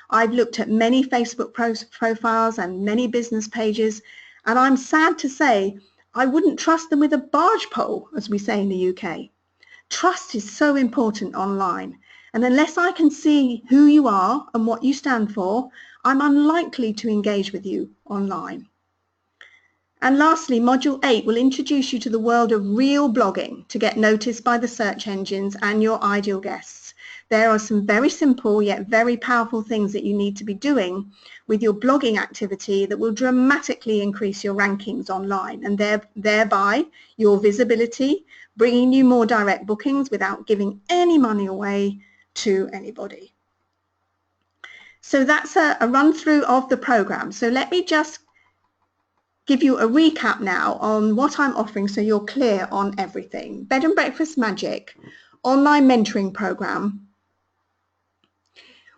I've looked at many Facebook profiles and many business pages, and I'm sad to say I wouldn't trust them with a barge pole, as we say in the UK. Trust is so important online, and unless I can see who you are and what you stand for, I'm unlikely to engage with you online. And lastly, Module 8 will introduce you to the world of real blogging to get noticed by the search engines and your ideal guests. There are some very simple yet very powerful things that you need to be doing with your blogging activity that will dramatically increase your rankings online and thereby your visibility, bringing you more direct bookings without giving any money away to anybody. So that's a run through of the program. So let me just give you a recap now on what I'm offering so you're clear on everything. Bed and Breakfast Magic online mentoring program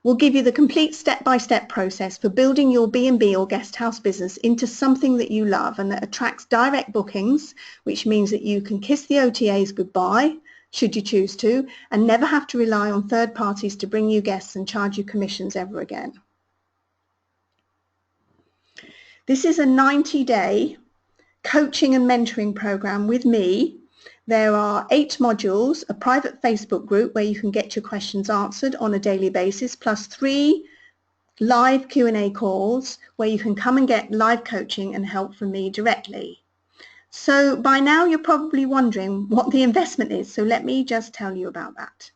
will give you the complete step-by-step process for building your B&B or guest house business into something that you love and that attracts direct bookings, which means that you can kiss the OTAs goodbye, should you choose to, and never have to rely on third parties to bring you guests and charge you commissions ever again. This is a 90-day coaching and mentoring program with me. There are 8 modules, a private Facebook group where you can get your questions answered on a daily basis, plus 3 live Q&A calls where you can come and get live coaching and help from me directly. So by now you're probably wondering what the investment is, so let me just tell you about that.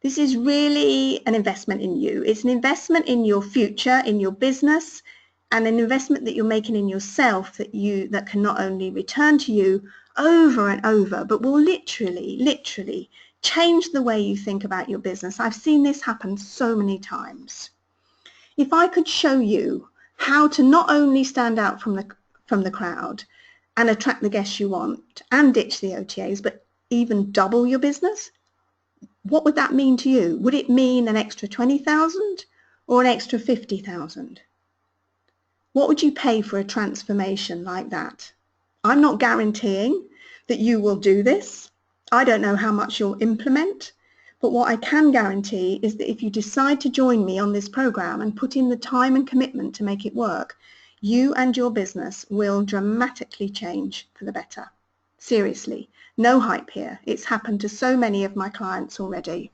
This is really an investment in you. It's an investment in your future, in your business, and an investment that you're making in yourself that can not only return to you over and over, but will literally change the way you think about your business. I've seen this happen so many times. If I could show you how to not only stand out from the crowd and attract the guests you want and ditch the OTAs, but even double your business, what would that mean to you? Would it mean an extra 20,000 or an extra 50,000? What would you pay for a transformation like that? I'm not guaranteeing that you will do this. I don't know how much you'll implement, but what I can guarantee is that if you decide to join me on this program and put in the time and commitment to make it work, you and your business will dramatically change for the better. Seriously, no hype here. It's happened to so many of my clients already.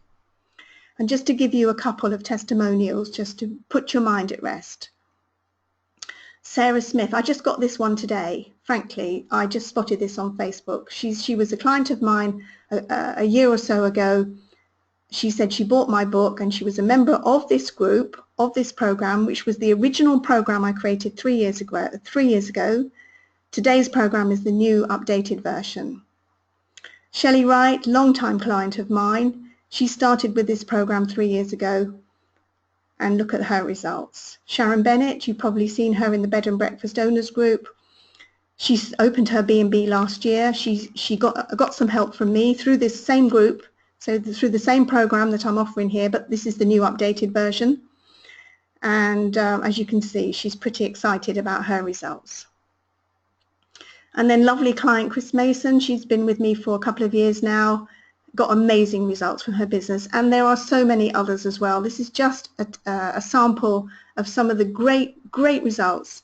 And just to give you a couple of testimonials, just to put your mind at rest. Sarah Smith, I just got this one today. Frankly, I just spotted this on Facebook. She was a client of mine a year or so ago. She said she bought my book and she was a member of this group, of this program, which was the original program I created 3 years ago. Today's program is the new updated version. Shelley Wright, long-time client of mine. She started with this program 3 years ago. And look at her results. Sharon Bennett, you've probably seen her in the Bed and Breakfast Owners Group. She's opened her B&B last year. She got some help from me through this same group, so through the same program that I'm offering here, but this is the new updated version. And as you can see, she's pretty excited about her results. And then lovely client Chris Mason, she's been with me for a couple of years now. Got amazing results from her business, and there are so many others as well. This is just a sample of some of the great results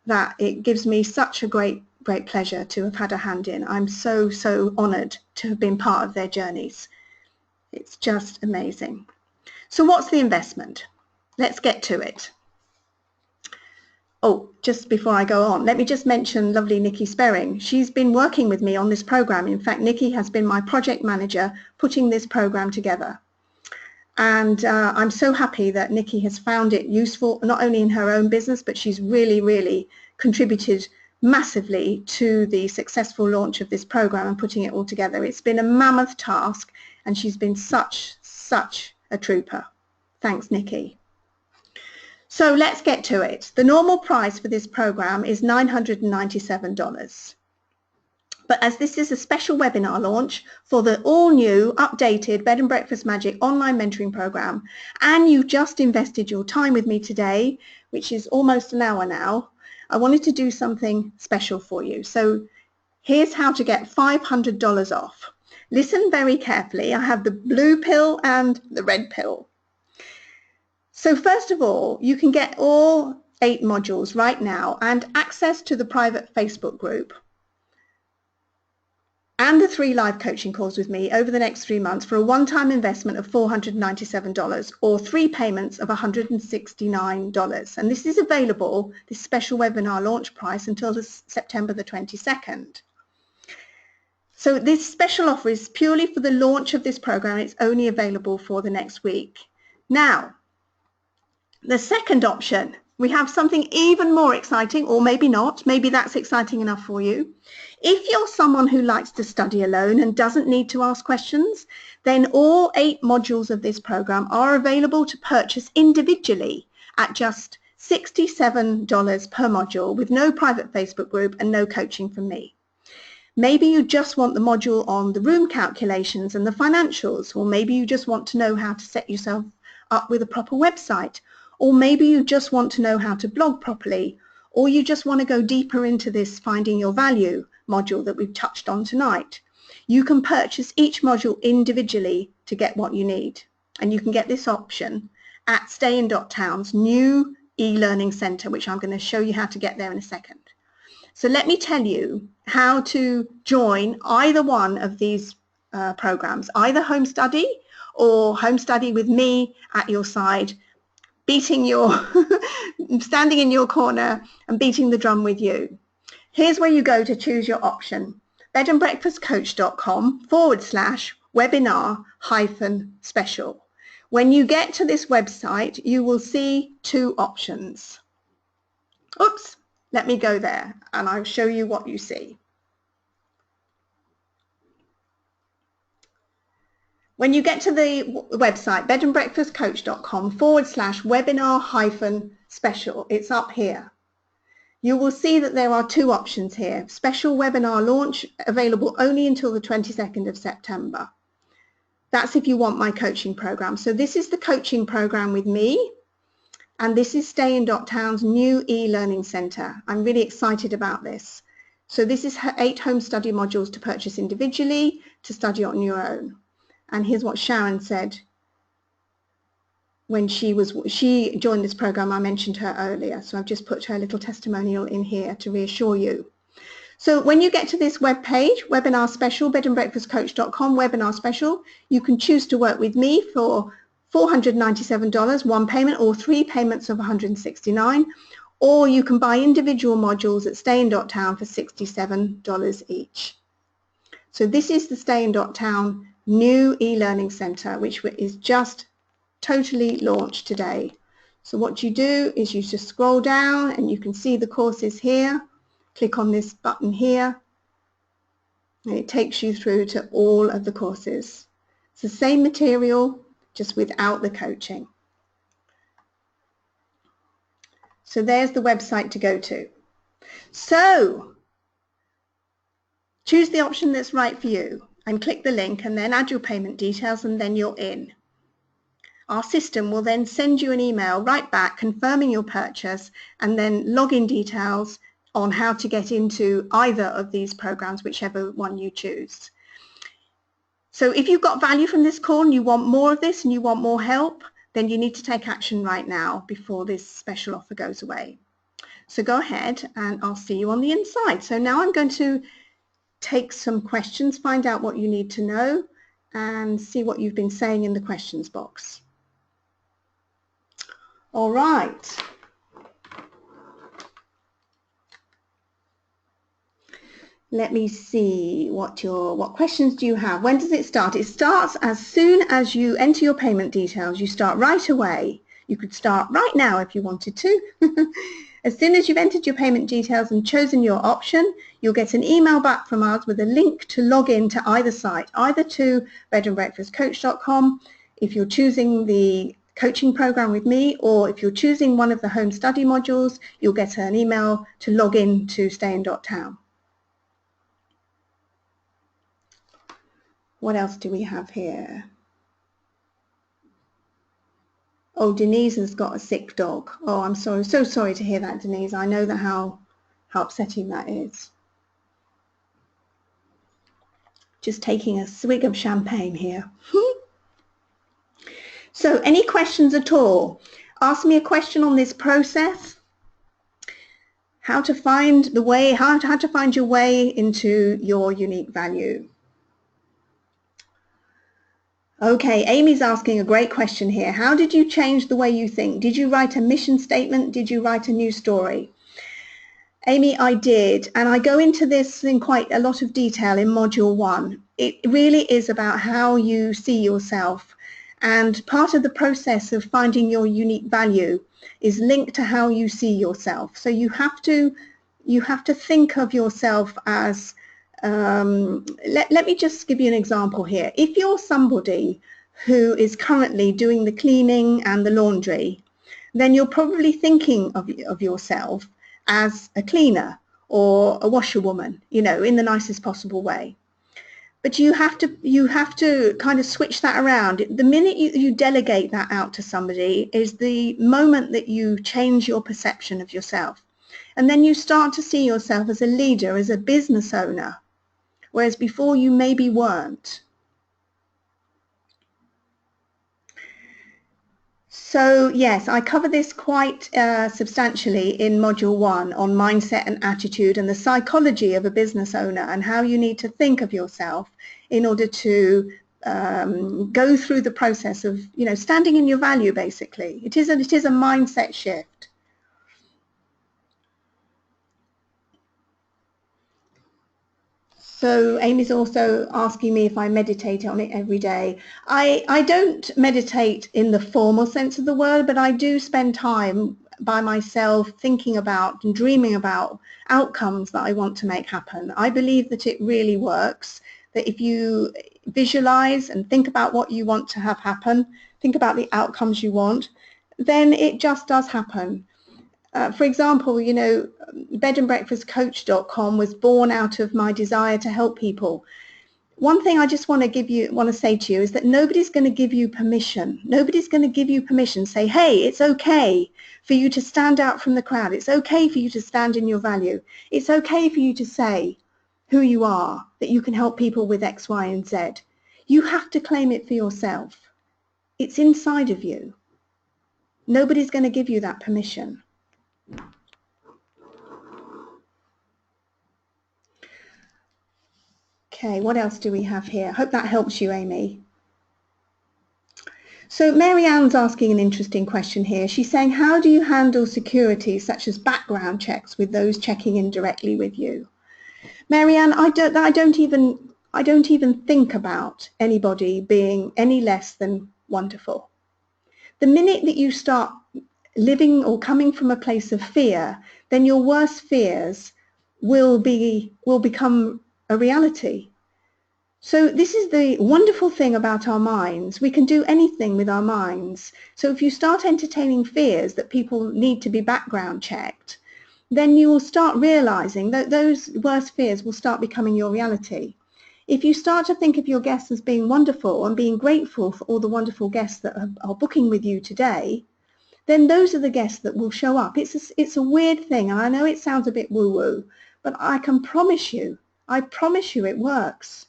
that it gives me such a great pleasure to have had a hand in. I'm so honoured to have been part of their journeys. It's just amazing. So what's the investment? Let's get to it. Oh, just before I go on, let me just mention lovely Nikki Sperring. She's been working with me on this program. In fact, Nikki has been my project manager putting this program together. And I'm so happy that Nikki has found it useful, not only in her own business, but she's really contributed massively to the successful launch of this program and putting it all together. It's been a mammoth task, and she's been such a trooper. Thanks, Nikki. So let's get to it. The normal price for this program is $997. But as this is a special webinar launch for the all-new, updated Bed and Breakfast Magic online mentoring program, and you've just invested your time with me today, which is almost an hour now, I wanted to do something special for you. So here's how to get $500 off. Listen very carefully. I have the blue pill and the red pill. So first of all, you can get all 8 modules right now and access to the private Facebook group and the 3 live coaching calls with me over the next 3 months for a one-time investment of $497 or 3 payments of $169. And this is available, this special webinar launch price, until September the 22nd. So this special offer is purely for the launch of this program. It's only available for the next week. Now, the second option, we have something even more exciting, or maybe not. Maybe that's exciting enough for you. If you're someone who likes to study alone and doesn't need to ask questions, then all 8 modules of this program are available to purchase individually at just $67 per module with no private Facebook group and no coaching from me. Maybe you just want the module on the room calculations and the financials, or maybe you just want to know how to set yourself up with a proper website, or maybe you just want to know how to blog properly, or you just want to go deeper into this finding your value module that we've touched on tonight. You can purchase each module individually to get what you need, and you can get this option at Stay-in.Town's new e-learning center, which I'm going to show you how to get there in a second. So let me tell you how to join either one of these programs, either home study or home study with me at your side, beating your, standing in your corner and beating the drum with you. Here's where you go to choose your option, bedandbreakfastcoach.com/webinar-special. When you get to this website, you will see 2 options. Oops, let me go there and I'll show you what you see. When you get to the website, bedandbreakfastcoach.com/webinar-special, it's up here. You will see that there are 2 options here. Special webinar launch, available only until the 22nd of September. That's if you want my coaching program. So this is the coaching program with me, and this is Stay-in.Town's new e-learning center. I'm really excited about this. So this is 8 home study modules to purchase individually, to study on your own. And here's what Sharon said when she joined this program. I mentioned her earlier, so I've just put her little testimonial in here to reassure you. So when you get to this web page, webinar special, bedandbreakfastcoach.com, webinar special, you can choose to work with me for $497, 1 payment, or 3 payments of $169, or you can buy individual modules at Stay-in.Town for $67 each. So this is the Stay-in.Town new e-learning center, which is just totally launched today. So what you do is you just scroll down and you can see the courses here. Click on this button here and it takes you through to all of the courses. It's the same material, just without the coaching. So there's the website to go to. So choose the option that's right for you and click the link and then add your payment details, and then you're in. Our system will then send you an email right back confirming your purchase, and then login details on how to get into either of these programs, whichever one you choose. So if you've got value from this call and you want more of this and you want more help, then you need to take action right now before this special offer goes away. So go ahead and I'll see you on the inside. So now I'm going to take some questions, find out what you need to know, and see what you've been saying in the questions box. All right. Let me see what questions do you have. When does it start? It starts as soon as you enter your payment details. You start right away. You could start right now if you wanted to. As soon as you've entered your payment details and chosen your option, you'll get an email back from us with a link to log in to either site, either to bedandbreakfastcoach.com if you're choosing the coaching program with me, or if you're choosing one of the home study modules, you'll get an email to log in to Stay-in.Town. What else do we have here? Oh, Denise has got a sick dog. Oh, I'm sorry, so sorry to hear that, Denise. I know that how upsetting that is. Just taking a swig of champagne here. So any questions at all? Ask me a question on this process. How to find the way, how to find your way into your unique value. Okay, Amy's asking a great question here. How did you change the way you think? Did you write a mission statement? Did you write a new story? Amy, I did, and I go into this in quite a lot of detail in Module 1. It really is about how you see yourself, and part of the process of finding your unique value is linked to how you see yourself. So you have to think of yourself as, let me just give you an example here. If you're somebody who is currently doing the cleaning and the laundry, then you're probably thinking of yourself as a cleaner or a washerwoman, you know, in the nicest possible way. But you have to kind of switch that around. The minute you delegate that out to somebody is the moment that you change your perception of yourself. And then you start to see yourself as a leader, as a business owner, whereas before you maybe weren't. So yes, I cover this quite substantially in Module 1 on mindset and attitude and the psychology of a business owner and how you need to think of yourself in order to go through the process of, you know, standing in your value. Basically, it is a mindset shift. So Amy's also asking me if I meditate on it every day. I don't meditate in the formal sense of the word, but I do spend time by myself thinking about and dreaming about outcomes that I want to make happen. I believe that it really works, that if you visualize and think about what you want to have happen, think about the outcomes you want, then it just does happen. For example, you know, bedandbreakfastcoach.com was born out of my desire to help people. One thing I just want to say to you is that nobody's going to give you permission. Nobody's going to give you permission. Say, hey, it's okay for you to stand out from the crowd. It's okay for you to stand in your value. It's okay for you to say who you are, that you can help people with X, Y, and Z. You have to claim it for yourself. It's inside of you. Nobody's going to give you that permission. Okay, what else do we have here? I hope that helps you, Amy. So Marianne's asking an interesting question here. She's saying, how do you handle security such as background checks with those checking in directly with you? Marianne, I don't even think about anybody being any less than wonderful. The minute that you start living or coming from a place of fear, then your worst fears will become a reality. So this is the wonderful thing about our minds. We can do anything with our minds. So if you start entertaining fears that people need to be background checked, then you will start realizing that those worst fears will start becoming your reality. If you start to think of your guests as being wonderful and being grateful for all the wonderful guests that are booking with you today, then those are the guests that will show up. It's a weird thing, and I know it sounds a bit woo-woo, but I promise you it works.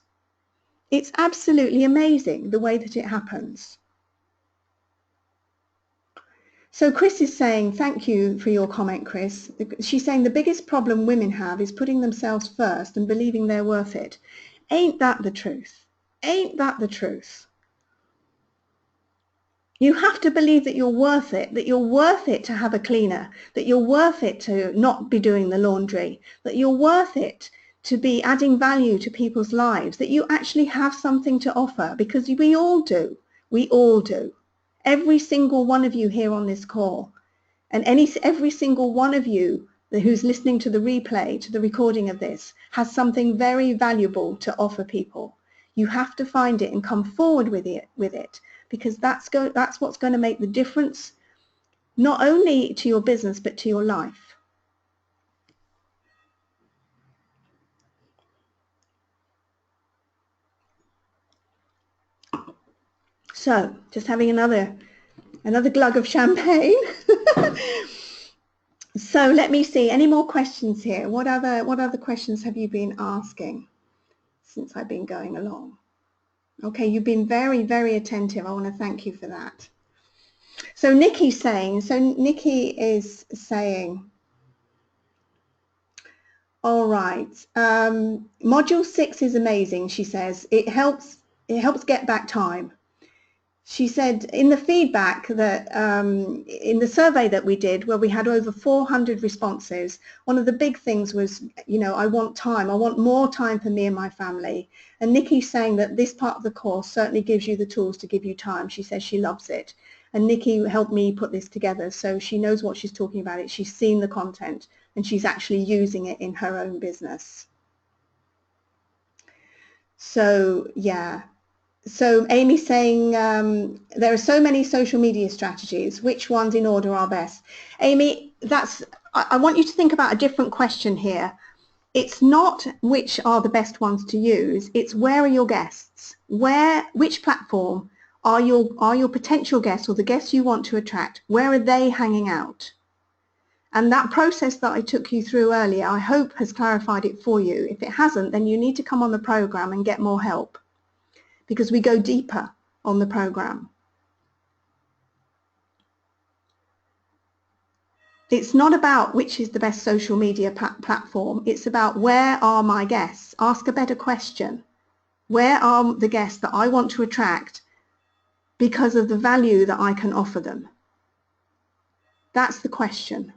It's absolutely amazing the way that it happens. So Chris is saying, thank you for your comment, Chris. She's saying the biggest problem women have is putting themselves first and believing they're worth it. Ain't that the truth? Ain't that the truth? You have to believe that you're worth it to have a cleaner, that you're worth it to not be doing the laundry, that you're worth it to be adding value to people's lives, that you actually have something to offer, because we all do. We all do. Every single one of you here on this call, and every single one of you who's listening to the replay, to the recording of this, has something very valuable to offer people. You have to find it and come forward with it. because that's what's going to make the difference, not only to your business, but to your life. So, just having another glug of champagne. So let me see, any more questions here? What other questions have you been asking since I've been going along? Okay, you've been very, very attentive. I want to thank you for that. So Nikki is saying, all right, module 6 is amazing, she says. It helps get back time. She said in the feedback that in the survey that we did, where we had over 400 responses, one of the big things was, you know, I want time. I want more time for me and my family. And Nikki's saying that this part of the course certainly gives you the tools to give you time. She says she loves it. And Nikki helped me put this together, so she knows what she's talking about. She's seen the content and she's actually using it in her own business. So, yeah. So Amy's saying there are so many social media strategies. Which ones in order are best? Amy, I want you to think about a different question here. It's not which are the best ones to use. It's where are your guests? Which platform are your potential guests or the guests you want to attract? Where are they hanging out? And that process that I took you through earlier, I hope has clarified it for you. If it hasn't, then you need to come on the program and get more help, because we go deeper on the program. It's not about which is the best social media platform. It's about where are my guests? Ask a better question. Where are the guests that I want to attract because of the value that I can offer them? That's the question.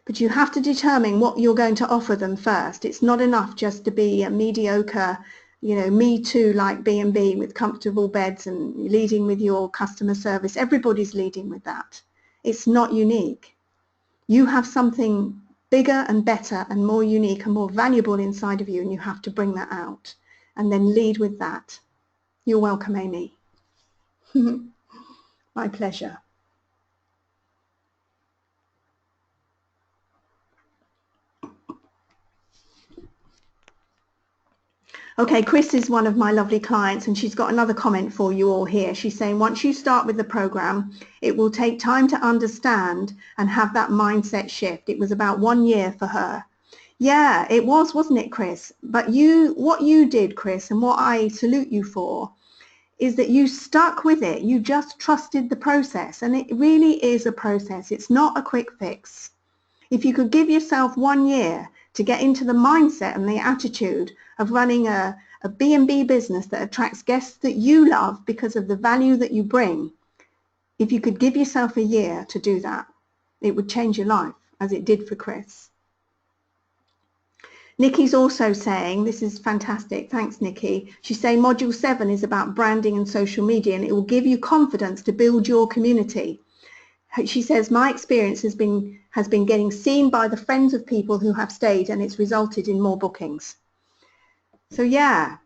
But you have to determine what you're going to offer them first. It's not enough just to be a mediocre, you know, me too, like B&B with comfortable beds and leading with your customer service. Everybody's leading with that. It's not unique. You have something bigger and better and more unique and more valuable inside of you, and you have to bring that out and then lead with that. You're welcome, Amy. My pleasure. Okay, Chris is one of my lovely clients, and she's got another comment for you all here. She's saying once you start with the program, it will take time to understand and have that mindset shift. It was about 1 year for her. Yeah, it was, wasn't it, Chris? But what you did, Chris, and what I salute you for, is that you stuck with it. You just trusted the process, and it really is a process. It's not a quick fix. If you could give yourself 1 year to get into the mindset and the attitude of running a B&B business that attracts guests that you love because of the value that you bring, if you could give yourself a year to do that, it would change your life, as it did for Chris. Nikki's also saying, this is fantastic, thanks Nikki, she's saying module 7 is about branding and social media, and it will give you confidence to build your community. She says, my experience has been getting seen by the friends of people who have stayed, and it's resulted in more bookings. So yeah,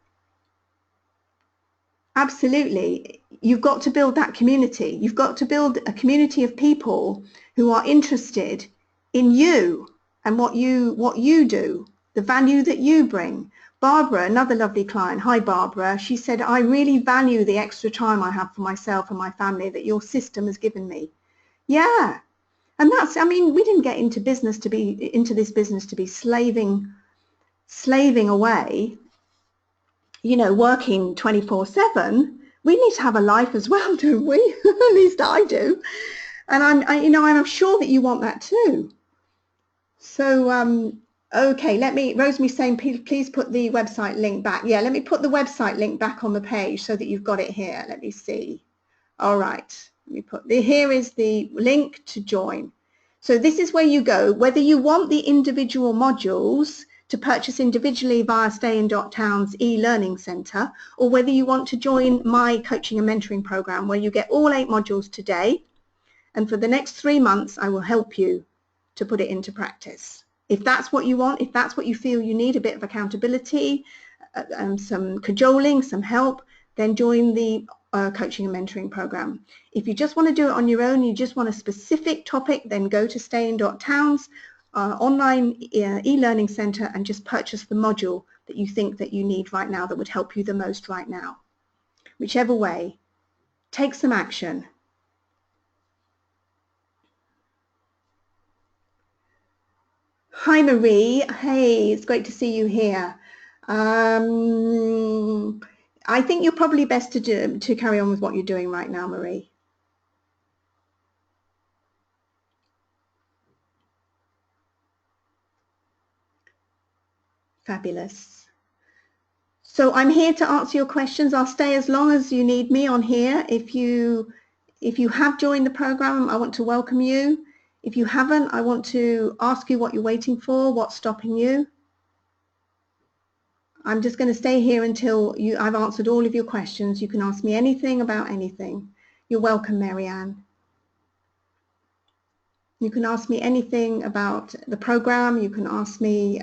absolutely. You've got to build that community. You've got to build a community of people who are interested in you and what you do, the value that you bring. Barbara, another lovely client, hi Barbara, she said, I really value the extra time I have for myself and my family that your system has given me. Yeah, and that's, I mean, we didn't get into this business to be slaving away, you know, working 24/7. We need to have a life as well, don't we? At least I do. And I'm sure that you want that too. So okay, Rosemary's saying please put the website link back. Yeah, let me put the website link back on the page so that you've got it here. Let me see. All right. Here is the link to join. So this is where you go, whether you want the individual modules to purchase individually via Stay-in-Town's e-learning center, or whether you want to join my coaching and mentoring program where you get all 8 modules today, and for the next 3 months I will help you to put it into practice. If that's what you want, if that's what you feel you need, a bit of accountability, some cajoling, some help, then join the coaching and mentoring program. If you just want to do it on your own, you just want a specific topic, then go to Stay-in-Towns online e-learning center and just purchase the module that you think that you need right now that would help you the most right now. Whichever way, take some action. Hi Marie, hey, it's great to see you here. I think you're probably best to carry on with what you're doing right now, Marie. Fabulous. So I'm here to answer your questions. I'll stay as long as you need me on here. If you have joined the program, I want to welcome you. If you haven't, I want to ask you what you're waiting for, what's stopping you. I'm just going to stay here until I've answered all of your questions. You can ask me anything about anything. You're welcome, Marianne. You can ask me anything about the program. You can ask me,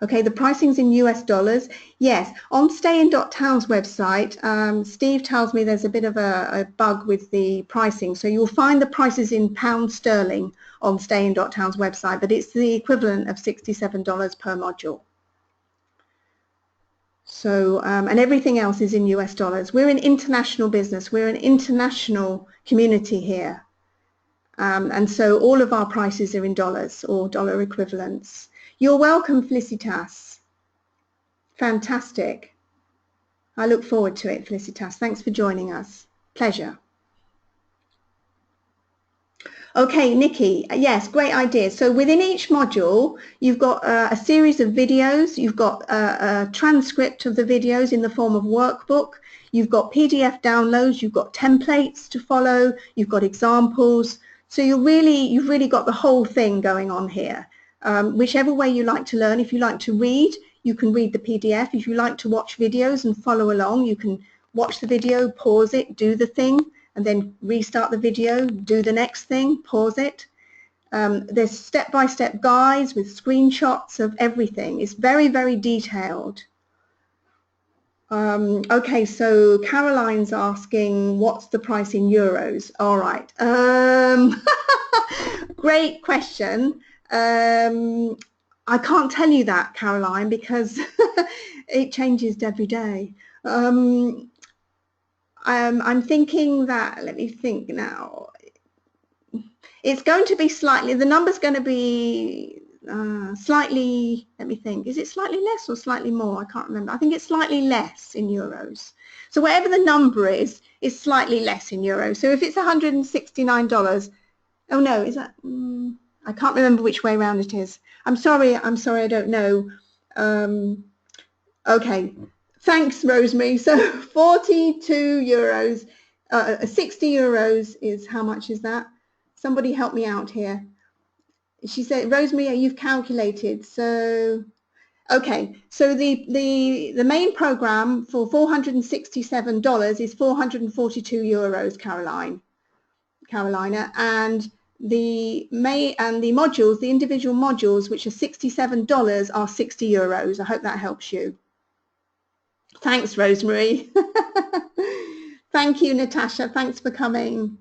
okay, the pricing's in US dollars. Yes, on Stay-in-Towns website, Steve tells me there's a bit of a bug with the pricing. So you'll find the prices in pound sterling on Stay-in-Towns website, but it's the equivalent of $67 per module. So, and everything else is in US dollars. We're an international business. We're an international community here. And so all of our prices are in dollars or dollar equivalents. You're welcome, Felicitas. Fantastic. I look forward to it, Felicitas. Thanks for joining us. Pleasure. Okay, Nikki, yes, great idea. So within each module, you've got a series of videos. You've got a transcript of the videos in the form of workbook. You've got PDF downloads. You've got templates to follow. You've got examples. So you've really got the whole thing going on here. Whichever way you like to learn, if you like to read, you can read the PDF. If you like to watch videos and follow along, you can watch the video, pause it, do the thing, and then restart the video, do the next thing, pause it. There's step-by-step guides with screenshots of everything. It's very, very detailed. Okay, so Caroline's asking, what's the price in euros? All right. Great question. I can't tell you that, Caroline, because it changes every day. I'm thinking that, let me think now. It's going to be slightly, the number's going to be slightly, let me think, is it slightly less or slightly more? I can't remember. I think it's slightly less in euros. So whatever the number is slightly less in euros. So if it's $169, oh no, is that, I can't remember which way around it is. I'm sorry, I don't know. Okay, thanks, Rosemary. So 42 euros, 60 euros is, how much is that? Somebody help me out here. She said, Rosemary, you've calculated. So, okay. So the main program for $467 is 442 euros, Carolina, and the modules, the individual modules, which are $67, are 60 euros. I hope that helps you. Thanks, Rosemary. Thank you, Natasha. Thanks for coming.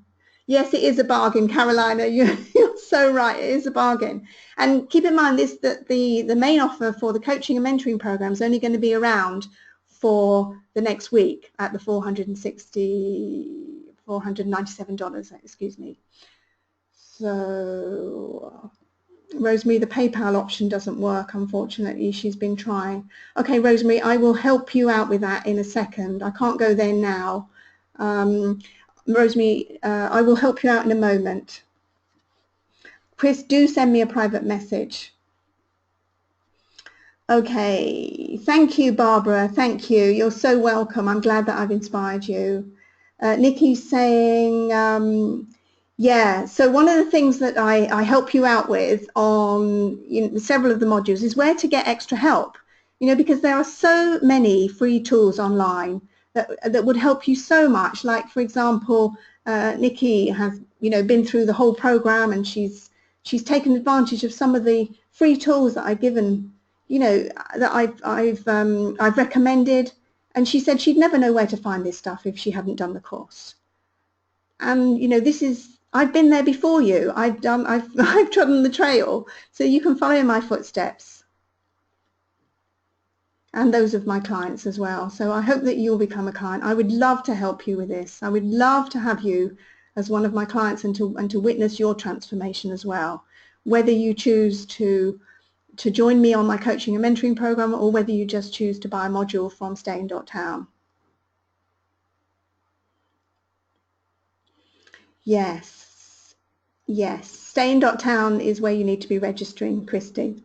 Yes, it is a bargain, Carolina. You're so right. It is a bargain. And keep in mind this, that the main offer for the coaching and mentoring program is only going to be around for the next week at the $497, excuse me. So, Rosemary, the PayPal option doesn't work, unfortunately. She's been trying. Okay, Rosemary, I will help you out with that in a second. I can't go there now. Rosemary, I will help you out in a moment. Chris, do send me a private message. Okay, thank you, Barbara. Thank you. You're so welcome. I'm glad that I've inspired you. Nikki's saying, yeah, so one of the things that I help you out with on several of the modules is where to get extra help, because there are so many free tools online that would help you so much. Like, for example, Nikki has, been through the whole program, and she's taken advantage of some of the free tools that I've given, that I've recommended, And she said she'd never know where to find this stuff if she hadn't done the course. And, you know, I've been there before you. I've trodden the trail, so you can follow in my footsteps and those of my clients as well. So I hope that you'll become a client. I would love to help you with this. I would love to have you as one of my clients and to witness your transformation as well, whether you choose to join me on my coaching and mentoring program, or whether you just choose to buy a module from Staying.town. Yes, yes. Staying.town is where you need to be registering, Christy.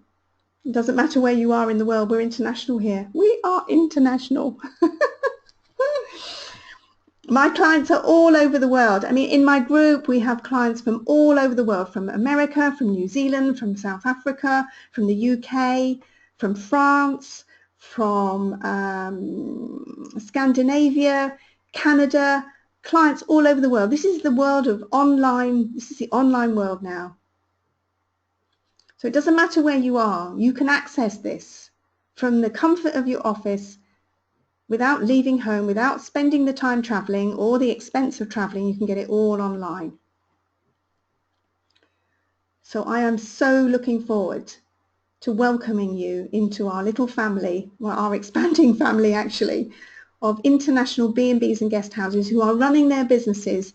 It doesn't matter where you are in the world. We're international here. We are international. My clients are all over the world. I mean, in my group, we have clients from all over the world, from America, from New Zealand, from South Africa, from the UK, from France, from Scandinavia, Canada, clients all over the world. This is the world of online. This is the online world now. So it doesn't matter where you are. You can access this from the comfort of your office, without leaving home, without spending the time traveling or the expense of traveling. You can get it all online. So I am so looking forward to welcoming you into our little family, well, our expanding family actually, of international B&Bs and guest houses who are running their businesses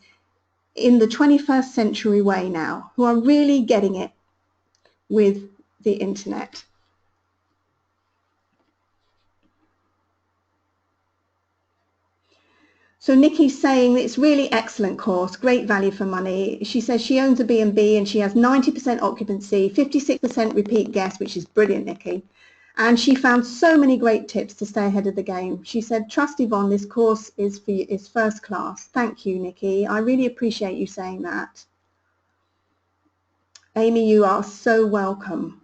in the 21st century way now, who are really getting it with the internet. So Nikki's saying it's really excellent course, great value for money. She says she owns a B&B and she has 90% occupancy, 56% repeat guests, which is brilliant, Nikki. And she found so many great tips to stay ahead of the game. She said, trust Yvonne, this course is first class. Thank you, Nikki. I really appreciate you saying that. Amy, you are so welcome.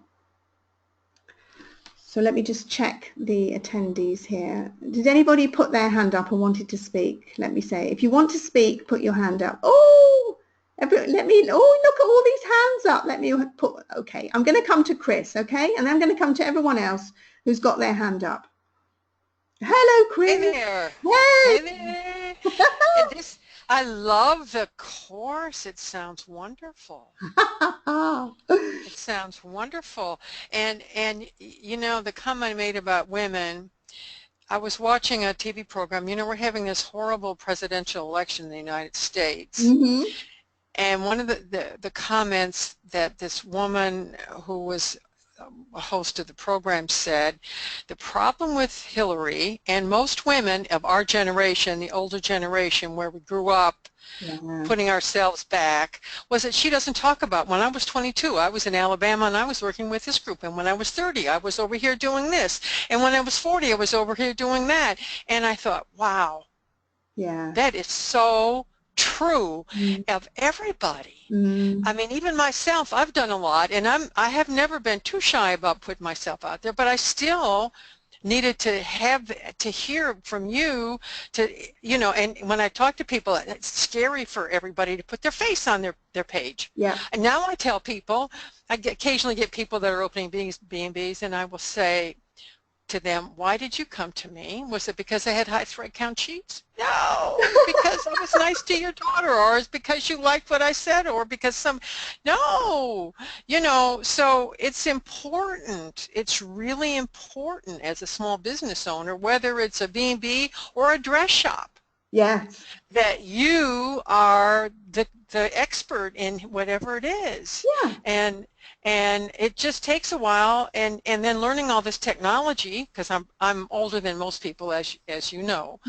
So let me just check the attendees here. Did anybody put their hand up and wanted to speak? Let me say, if you want to speak, put your hand up. Oh, look at all these hands up. Let me put, okay, I'm going to come to Chris, okay? And then I'm going to come to everyone else who's got their hand up. Hello, Chris. Hey there. Hey. Hey there. I love the course. It sounds wonderful. It sounds wonderful. And you know, the comment I made about women, I was watching a TV program. You know, we're having this horrible presidential election in the United States. Mm-hmm. And one of the comments that this woman who was a host of the program said, the problem with Hillary and most women of our generation, the older generation where we grew up putting ourselves back, was that she doesn't talk about, when I was 22, I was in Alabama and I was working with this group, and when I was 30, I was over here doing this, and when I was 40, I was over here doing that. And I thought, wow, that is so true of everybody. I mean, even myself, I've done a lot, and I have never been too shy about putting myself out there, but I still needed to hear from you, to, you know, and when I talk to people, it's scary for everybody to put their face on their page. Yeah. And now I tell people, I occasionally get people that are opening B&Bs, and I will say to them, why did you come to me? Was it because I had high thread count sheets? No, because I was nice to your daughter, or it's because you liked what I said, or because no, you know, so it's important. It's really important as a small business owner, whether it's a B&B or a dress shop. Yes. That you are the expert in whatever it is. Yeah. And it just takes a while, and then learning all this technology, because I'm older than most people, as you know,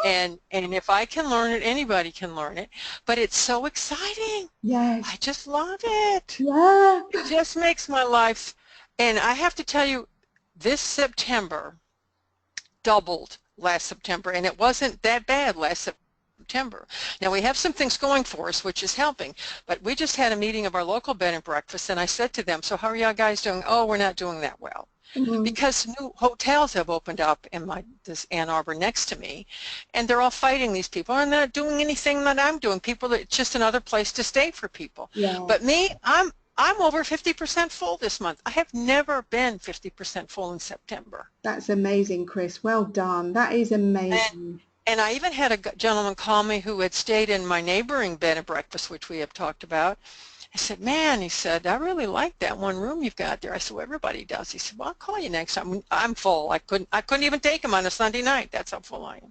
and if I can learn it, anybody can learn it. But it's so exciting. Yes. I just love it. Yeah. It just makes my life, and I have to tell you, this September doubled last September, and it wasn't that bad last September. Now we have some things going for us, which is helping, but we just had a meeting of our local bed and breakfast, and I said to them, so how are y'all guys doing? Oh, we're not doing that well. Because new hotels have opened up in this Ann Arbor next to me, and they're all fighting these people, and they're not doing anything that I'm doing. People, it's just another place to stay for people. Yeah. But me, I'm over 50% full this month. I have never been 50% full in September. That's amazing, Chris. Well done. That is amazing. And I even had a gentleman call me who had stayed in my neighboring bed and breakfast, which we have talked about. I said, man, he said, I really like that one room you've got there. I said, well, everybody does. He said, well, I'll call you next time. I'm full. I couldn't even take him on a Sunday night. That's how full I am.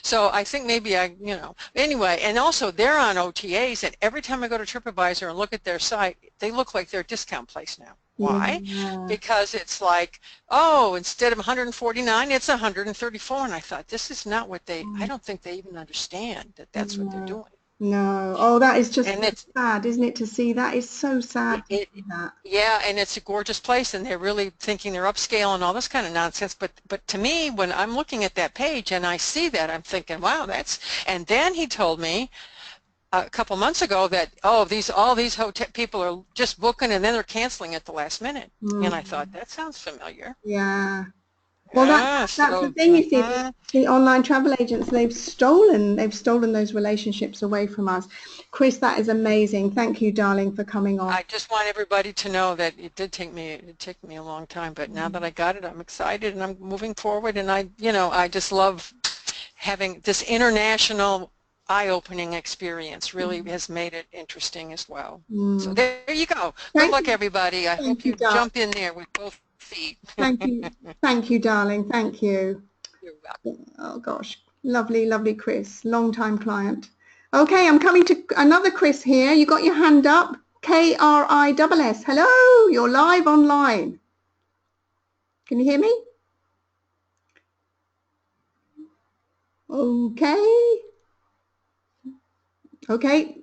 So I think maybe anyway, and also they're on OTAs, and every time I go to TripAdvisor and look at their site, they look like they're a discount place now. Why? Yeah. Because it's like, oh, instead of 149, it's 134. And I thought, this is not what I don't think they even understand that that's what they're doing. No. Oh, that is just And sad, isn't it, to see that? Is so sad to see that. Yeah, and it's a gorgeous place, and they're really thinking they're upscale and all this kind of nonsense. But to me, when I'm looking at that page and I see that, I'm thinking, wow, and then he told me a couple months ago that, oh, all these hotel people are just booking and then they're canceling at the last minute. And I thought, that sounds familiar. Yeah. Well, that's so, the thing, you see, the online travel agents, they've stolen those relationships away from us. Chris, that is amazing. Thank you, darling, for coming on. I just want everybody to know that it did take me a long time, but now that I got it, I'm excited and I'm moving forward, and I just love having this international eye-opening experience. Really has made it interesting as well. So there you go. Good luck, everybody. I hope you jump in there with both feet. Thank you, darling. Thank you. You're welcome. Oh gosh, lovely, lovely Chris, long-time client. Okay, I'm coming to another Chris here. You got your hand up. KRISS. Hello, you're live online. Can you hear me? Okay,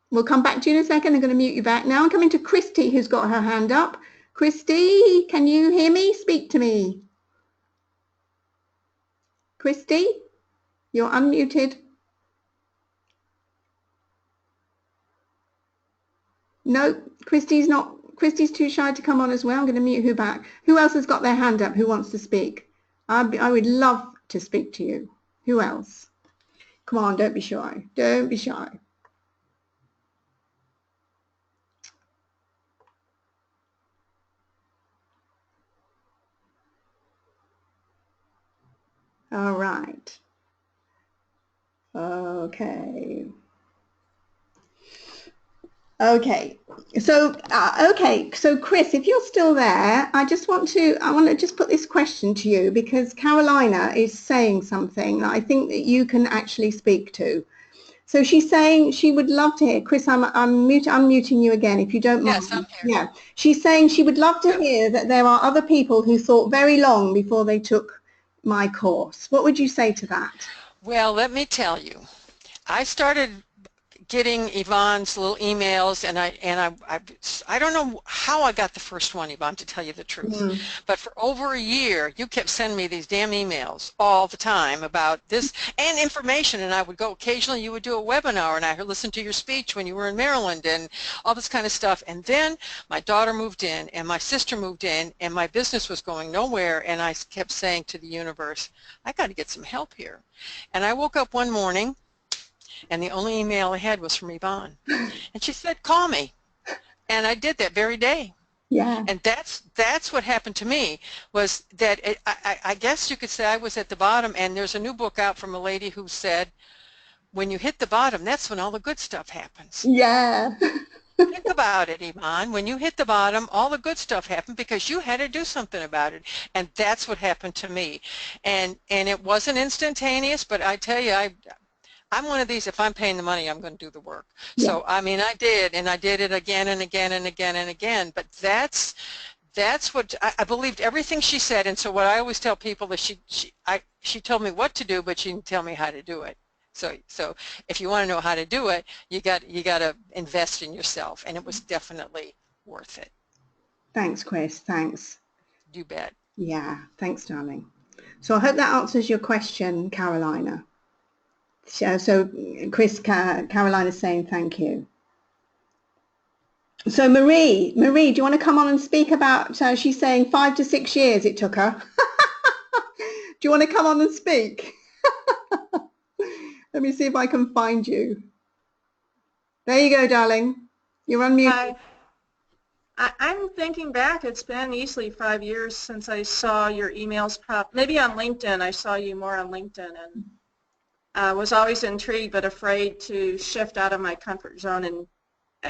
we'll come back to you in a second. I'm going to mute you back now. I'm coming to Christy, who's got her hand up. Christy, can you hear me? Speak to me. Christy, you're unmuted. No, Christy's too shy to come on as well. I'm going to mute her back. Who else has got their hand up? Who wants to speak? I would love to speak to you. Who else? Come on, don't be shy. Don't be shy. All right. Okay. So Chris, if you're still there, I want to just put this question to you, because Carolina is saying something that I think that you can actually speak to. So she's saying she would love to hear, Chris, I'm unmuting you again if you don't mind. Yes, I'm here. Yeah. She's saying she would love to hear that there are other people who thought very long before they took my course. What would you say to that? Well, let me tell you, I started getting Yvonne's little emails, and I don't know how I got the first one, Yvonne, to tell you the truth, but for over a year you kept sending me these damn emails all the time about this and information, and I would go occasionally, you would do a webinar, and I listened to your speech when you were in Maryland and all this kind of stuff. And then my daughter moved in and my sister moved in and my business was going nowhere, and I kept saying to the universe, I got to get some help here. And I woke up one morning and the only email I had was from Yvonne. And she said, call me. And I did that very day. Yeah. And that's what happened to me, was that I guess you could say I was at the bottom, and there's a new book out from a lady who said, when you hit the bottom, that's when all the good stuff happens. Yeah. Think about it, Yvonne. When you hit the bottom, all the good stuff happened because you had to do something about it. And that's what happened to me. And it wasn't instantaneous, but I tell you, I'm one of these, if I'm paying the money, I'm going to do the work. Yeah. So, I mean, I did, and I did it again and again and again and again. But that's what, I believed everything she said. And so what I always tell people is she told me what to do, but she didn't tell me how to do it. So if you want to know how to do it, you got to invest in yourself. And it was definitely worth it. Thanks, Chris. Thanks. You bet. Yeah. Thanks, darling. So I hope that answers your question, Carolina. So Chris, Carolina's saying thank you. So Marie, do you want to come on and speak about, so she's saying 5 to 6 years it took her. Do you want to come on and speak? Let me see if I can find you. There you go, darling. You're unmuted. Hi. I'm thinking back, it's been easily 5 years since I saw your emails pop. Maybe on LinkedIn, I saw you more on LinkedIn, and was always intrigued but afraid to shift out of my comfort zone and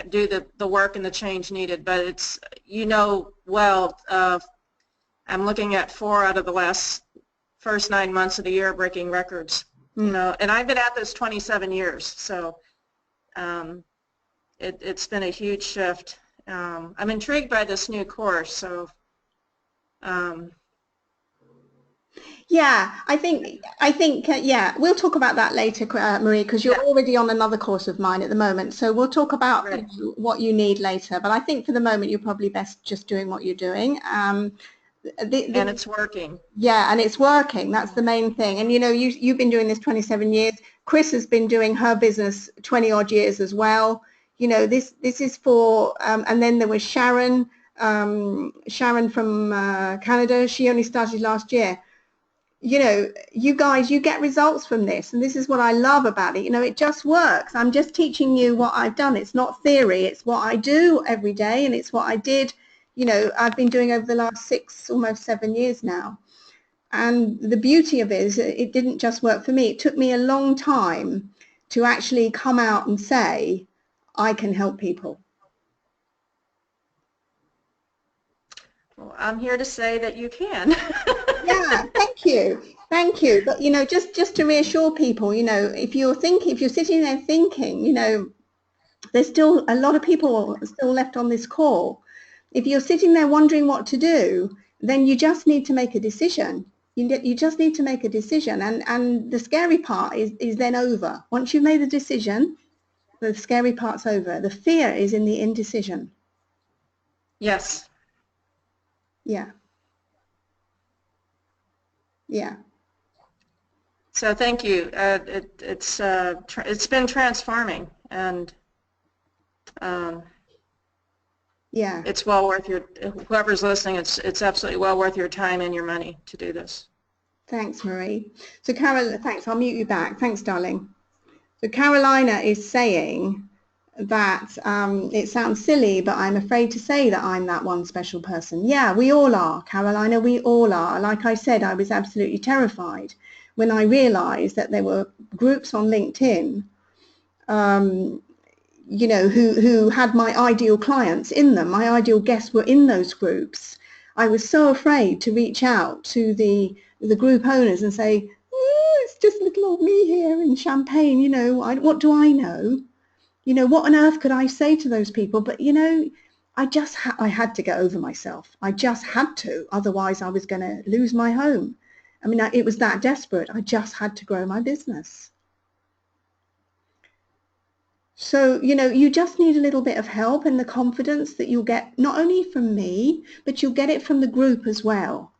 do the work and the change needed. But it's, well, I'm looking at 4 out of the first 9 months of the year breaking records. And I've been at this 27 years, so it's been a huge shift. I'm intrigued by this new course, so yeah, I think yeah, we'll talk about that later, Marie, because you're already on another course of mine at the moment, so we'll talk about what you need later. But I think for the moment you're probably best just doing what you're doing. And it's working. Yeah, and it's working. That's the main thing. And you've been doing this 27 years. Chris has been doing her business 20 odd years as well. This is for, and then there was Sharon from Canada. She only started last year. You guys, you get results from this, and this is what I love about it. It just works. I'm just teaching you what I've done. It's not theory. It's what I do every day, and it's what I did, I've been doing over the last 6, almost 7 years now. And the beauty of it is it didn't just work for me. It took me a long time to actually come out and say, I can help people. Well, I'm here to say that you can. Yeah, thank you. Thank you. But, just to reassure people, if you're sitting there thinking, there's still a lot of people still left on this call. If you're sitting there wondering what to do, then you just need to make a decision. You just need to make a decision. And the scary part is then over. Once you've made the decision, the scary part's over. The fear is in the indecision. Yes. Yeah. Yeah. So thank you. It's been transforming, and yeah, it's well worth whoever's listening. It's absolutely well worth your time and your money to do this. Thanks, Marie. So Carol, thanks. I'll mute you back. Thanks, darling. So Carolina is saying that it sounds silly, but I'm afraid to say that I'm that one special person. Yeah, we all are, Carolina, we all are. Like I said, I was absolutely terrified when I realized that there were groups on LinkedIn, who had my ideal clients in them. My ideal guests were in those groups. I was so afraid to reach out to the group owners and say, it's just little old me here in Champagne, what do I know? What on earth could I say to those people? But, I had to get over myself. I just had to. Otherwise, I was going to lose my home. I mean, it was that desperate. I just had to grow my business. So, you just need a little bit of help and the confidence that you'll get not only from me, but you'll get it from the group as well.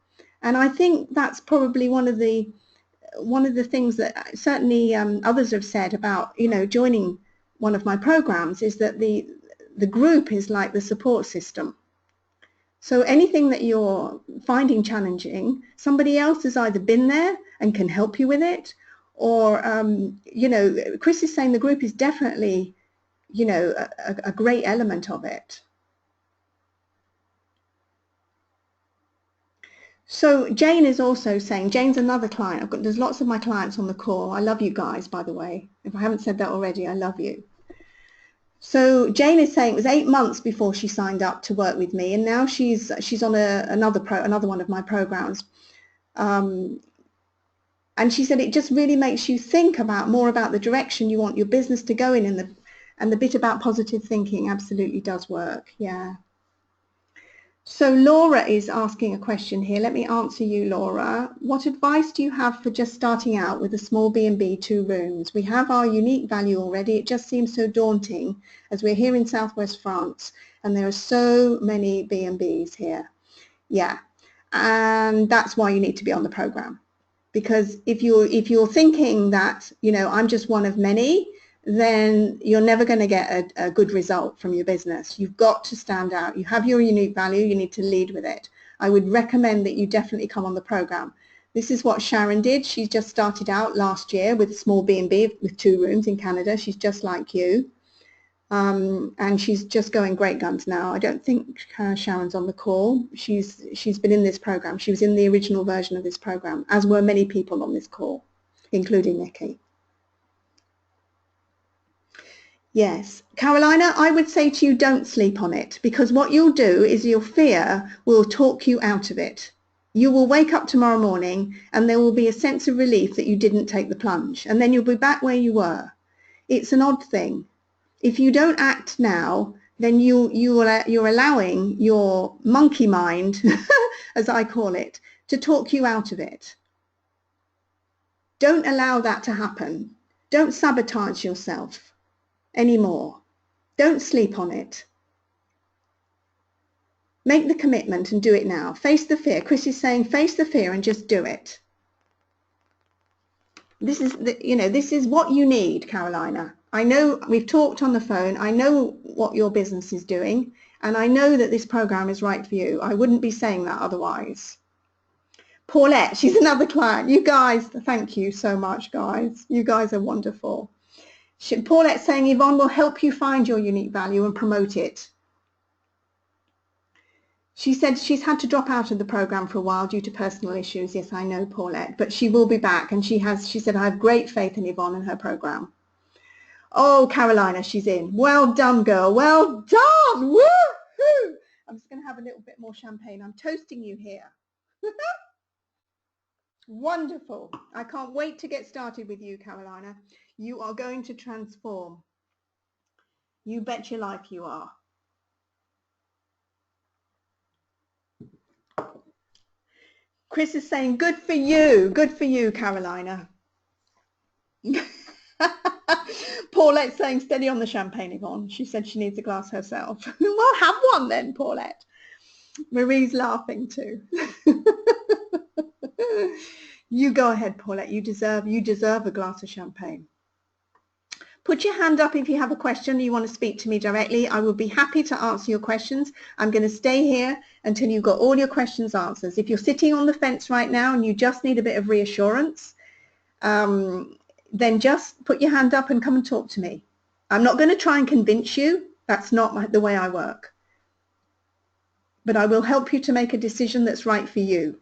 And I think that's probably one of the things that certainly others have said about, joining one of my programs is that the group is like the support system. So anything that you're finding challenging, somebody else has either been there and can help you with it, or, Chris is saying the group is definitely, a great element of it. So Jane is also saying, Jane's another client. There's lots of my clients on the call. I love you guys, by the way. If I haven't said that already, I love you. So Jane is saying it was 8 months before she signed up to work with me, and now she's on another one of my programs. And she said it just really makes you think more about the direction you want your business to go in, and the bit about positive thinking absolutely does work. Yeah. So Laura is asking a question here. Let me answer you, Laura. What advice do you have for just starting out with a small B&B 2 rooms? We have our unique value already. It just seems so daunting as we're here in Southwest France and there are so many B&Bs here. Yeah, and that's why you need to be on the program. Because if you're thinking that, I'm just one of many, then you're never going to get a good result from your business. You've got to stand out. You have your unique value. You need to lead with it. I would recommend that you definitely come on the program. This is what Sharon did. She just started out last year with a small B&B with 2 rooms in Canada. She's just like you. And she's just going great guns now. I don't think Sharon's on the call. She's been in this program. She was in the original version of this program, as were many people on this call, including Nikki. Yes, Carolina, I would say to you, don't sleep on it, because what you'll do is your fear will talk you out of it. You will wake up tomorrow morning and there will be a sense of relief that you didn't take the plunge, and then you'll be back where you were. It's an odd thing. If you don't act now, then you're allowing your monkey mind, as I call it, to talk you out of it. Don't allow that to happen. Don't sabotage yourself anymore. Don't sleep on it. Make the commitment and do it now. Face the fear. Chris is saying face the fear and just do it. This is this is what you need, Carolina. I know we've talked on the phone. I know what your business is doing, and I know that this program is right for you. I wouldn't be saying that otherwise. Paulette, she's another client. You guys, thank you so much, guys. You guys are wonderful. Paulette's saying Yvonne will help you find your unique value and promote it. She said she's had to drop out of the program for a while due to personal issues. Yes, I know, Paulette, but she will be back, and she said, I have great faith in Yvonne and her program. Oh, Carolina, she's in. Well done, girl. Well done. Woo-hoo! I'm just going to have a little bit more champagne. I'm toasting you here. Wonderful. I can't wait to get started with you, Carolina. You are going to transform. You bet your life you are. Chris is saying, good for you, Carolina. Paulette's saying, steady on the champagne, Yvonne. She said she needs a glass herself. Well, have one then, Paulette. Marie's laughing too. You go ahead, Paulette. You deserve a glass of champagne. Put your hand up if you have a question, you want to speak to me directly. I will be happy to answer your questions. I'm going to stay here until you've got all your questions answered. If you're sitting on the fence right now and you just need a bit of reassurance, then just put your hand up and come and talk to me. I'm not going to try and convince you. That's not the way I work. But I will help you to make a decision that's right for you.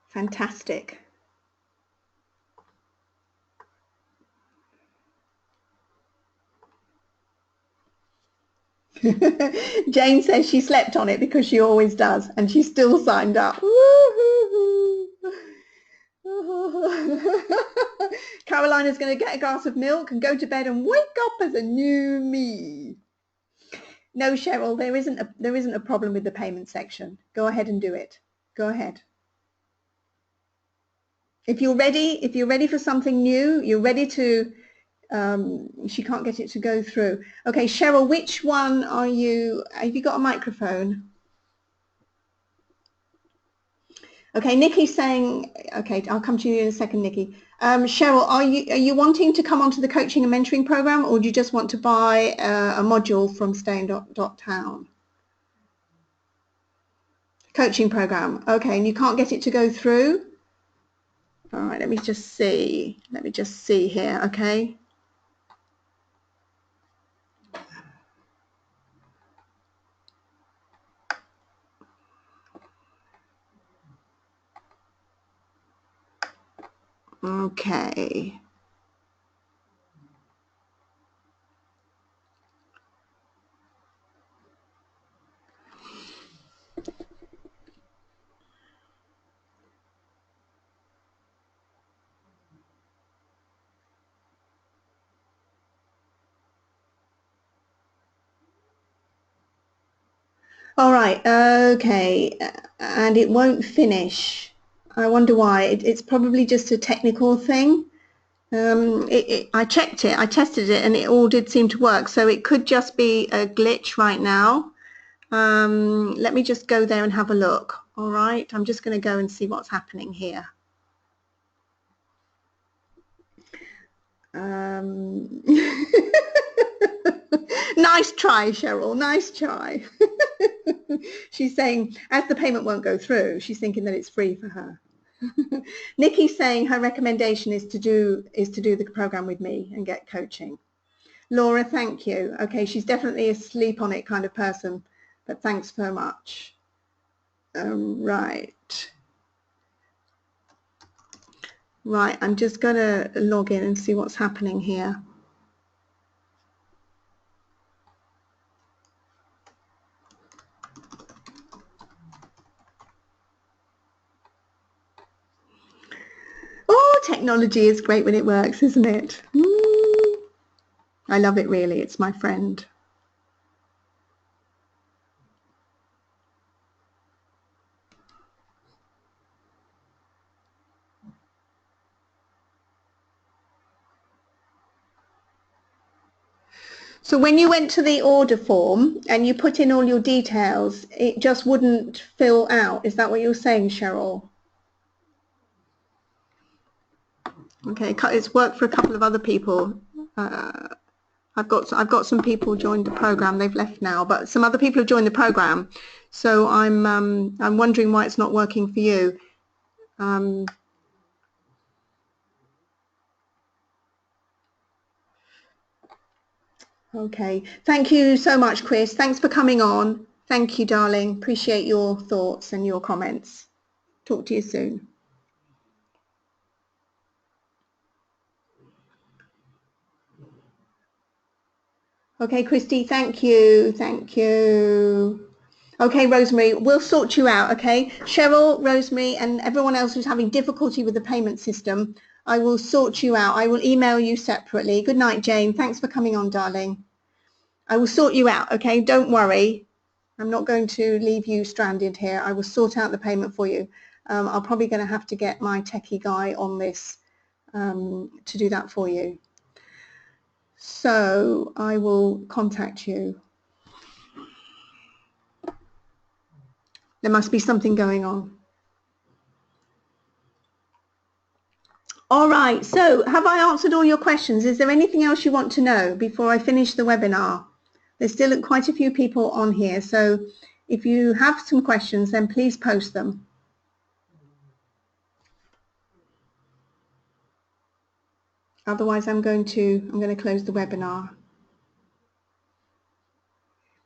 Fantastic. Jane says she slept on it because she always does, and she still signed up. Carolina's going to get a glass of milk and go to bed and wake up as a new me. No, Cheryl, there isn't a problem with the payment section. Go ahead and do it. Go ahead. If you're ready for something new, you're ready to, she can't get it to go through. Okay, Cheryl, which one are you, have you got a microphone? Okay, Nikki's saying, okay, I'll come to you in a second, Nikki. Cheryl, are you wanting to come onto the coaching and mentoring program, or do you just want to buy a module from Staying.town? Coaching program, okay, and you can't get it to go through? All right, let me just see here, okay. Okay. All right, okay, and it won't finish. I wonder why. It's probably just a technical thing. I checked it, I tested it, and it all did seem to work. So it could just be a glitch right now. Let me just go there and have a look. All right, I'm just going to go and see what's happening here. Nice try, Cheryl, nice try. She's saying, as the payment won't go through, she's thinking that it's free for her. Nikki's saying her recommendation is to do the program with me and get coaching. Laura, thank you. Okay, she's definitely a sleep on it kind of person, but thanks very much. Right. Right, I'm just going to log in and see what's happening here. Oh, technology is great when it works, isn't it? I love it, really. It's my friend. So when you went to the order form and you put in all your details, it just wouldn't fill out. Is that what you're saying, Cheryl? Okay, it's worked for a couple of other people. I've got some people joined the program. They've left now, but some other people have joined the program. So I'm wondering why it's not working for you. Okay, thank you so much, Chris. Thanks for coming on. Thank you, darling. Appreciate your thoughts and your comments. Talk to you soon. Okay, Christy, thank you. Thank you. Okay, Rosemary, we'll sort you out, okay? Cheryl, Rosemary, and everyone else who's having difficulty with the payment system, I will sort you out. I will email you separately. Good night, Jane. Thanks for coming on, darling. I will sort you out, okay? Don't worry. I'm not going to leave you stranded here. I will sort out the payment for you. I'm probably going to have to get my techie guy on this to do that for you. So I will contact you. There must be something going on. All right, so have I answered all your questions? Is there anything else you want to know before I finish the webinar? There's still quite a few people on here, so if you have some questions, then please post them. Otherwise, I'm going to close the webinar.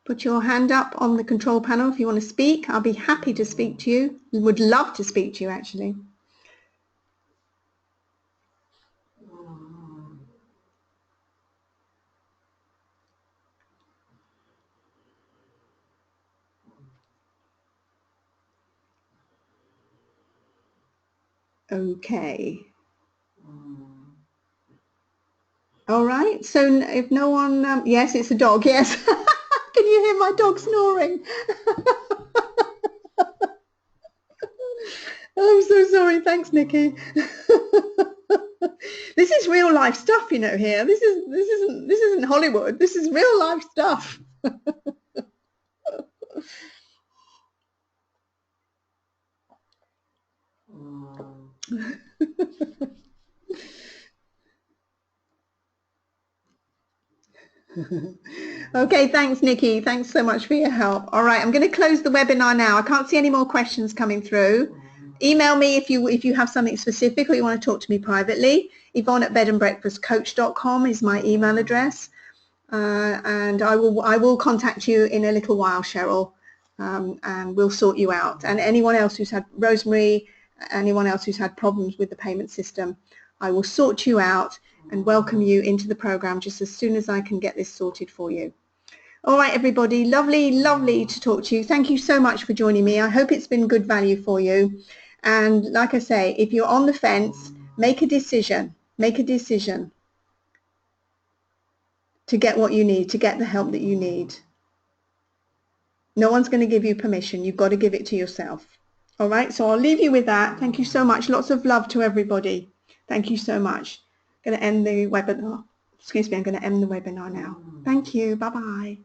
Put your hand up on the control panel if you want to speak. I'll be happy to speak to you. Would love to speak to you, actually. Okay. All right, so if no one, yes, it's a dog, yes. Can you hear my dog snoring? I'm so sorry, thanks, Nikki. This is real life stuff, you know, here. This isn't Hollywood, this is real life stuff. Okay, thanks, Nikki. Thanks so much for your help. All right, I'm going to close the webinar now. I can't see any more questions coming through. Email me if you have something specific or you want to talk to me privately. Yvonne@bedandbreakfastcoach.com is my email address. And I will contact you in a little while, Cheryl, and we'll sort you out. And anyone else who's had, Rosemary, anyone else who's had problems with the payment system, I will sort you out and welcome you into the program just as soon as I can get this sorted for you. All right, everybody, lovely to talk to you. Thank you so much for joining me. I hope it's been good value for you. And like I say, if you're on the fence, make a decision to get what you need, to get the help that you need. No one's going to give you permission. You've got to give it to yourself. All right, so I'll leave you with that. Thank you so much. Lots of love to everybody. Thank you so much. I'm going to end the webinar. Excuse me, I'm going to end the webinar now. Thank you. Bye-bye.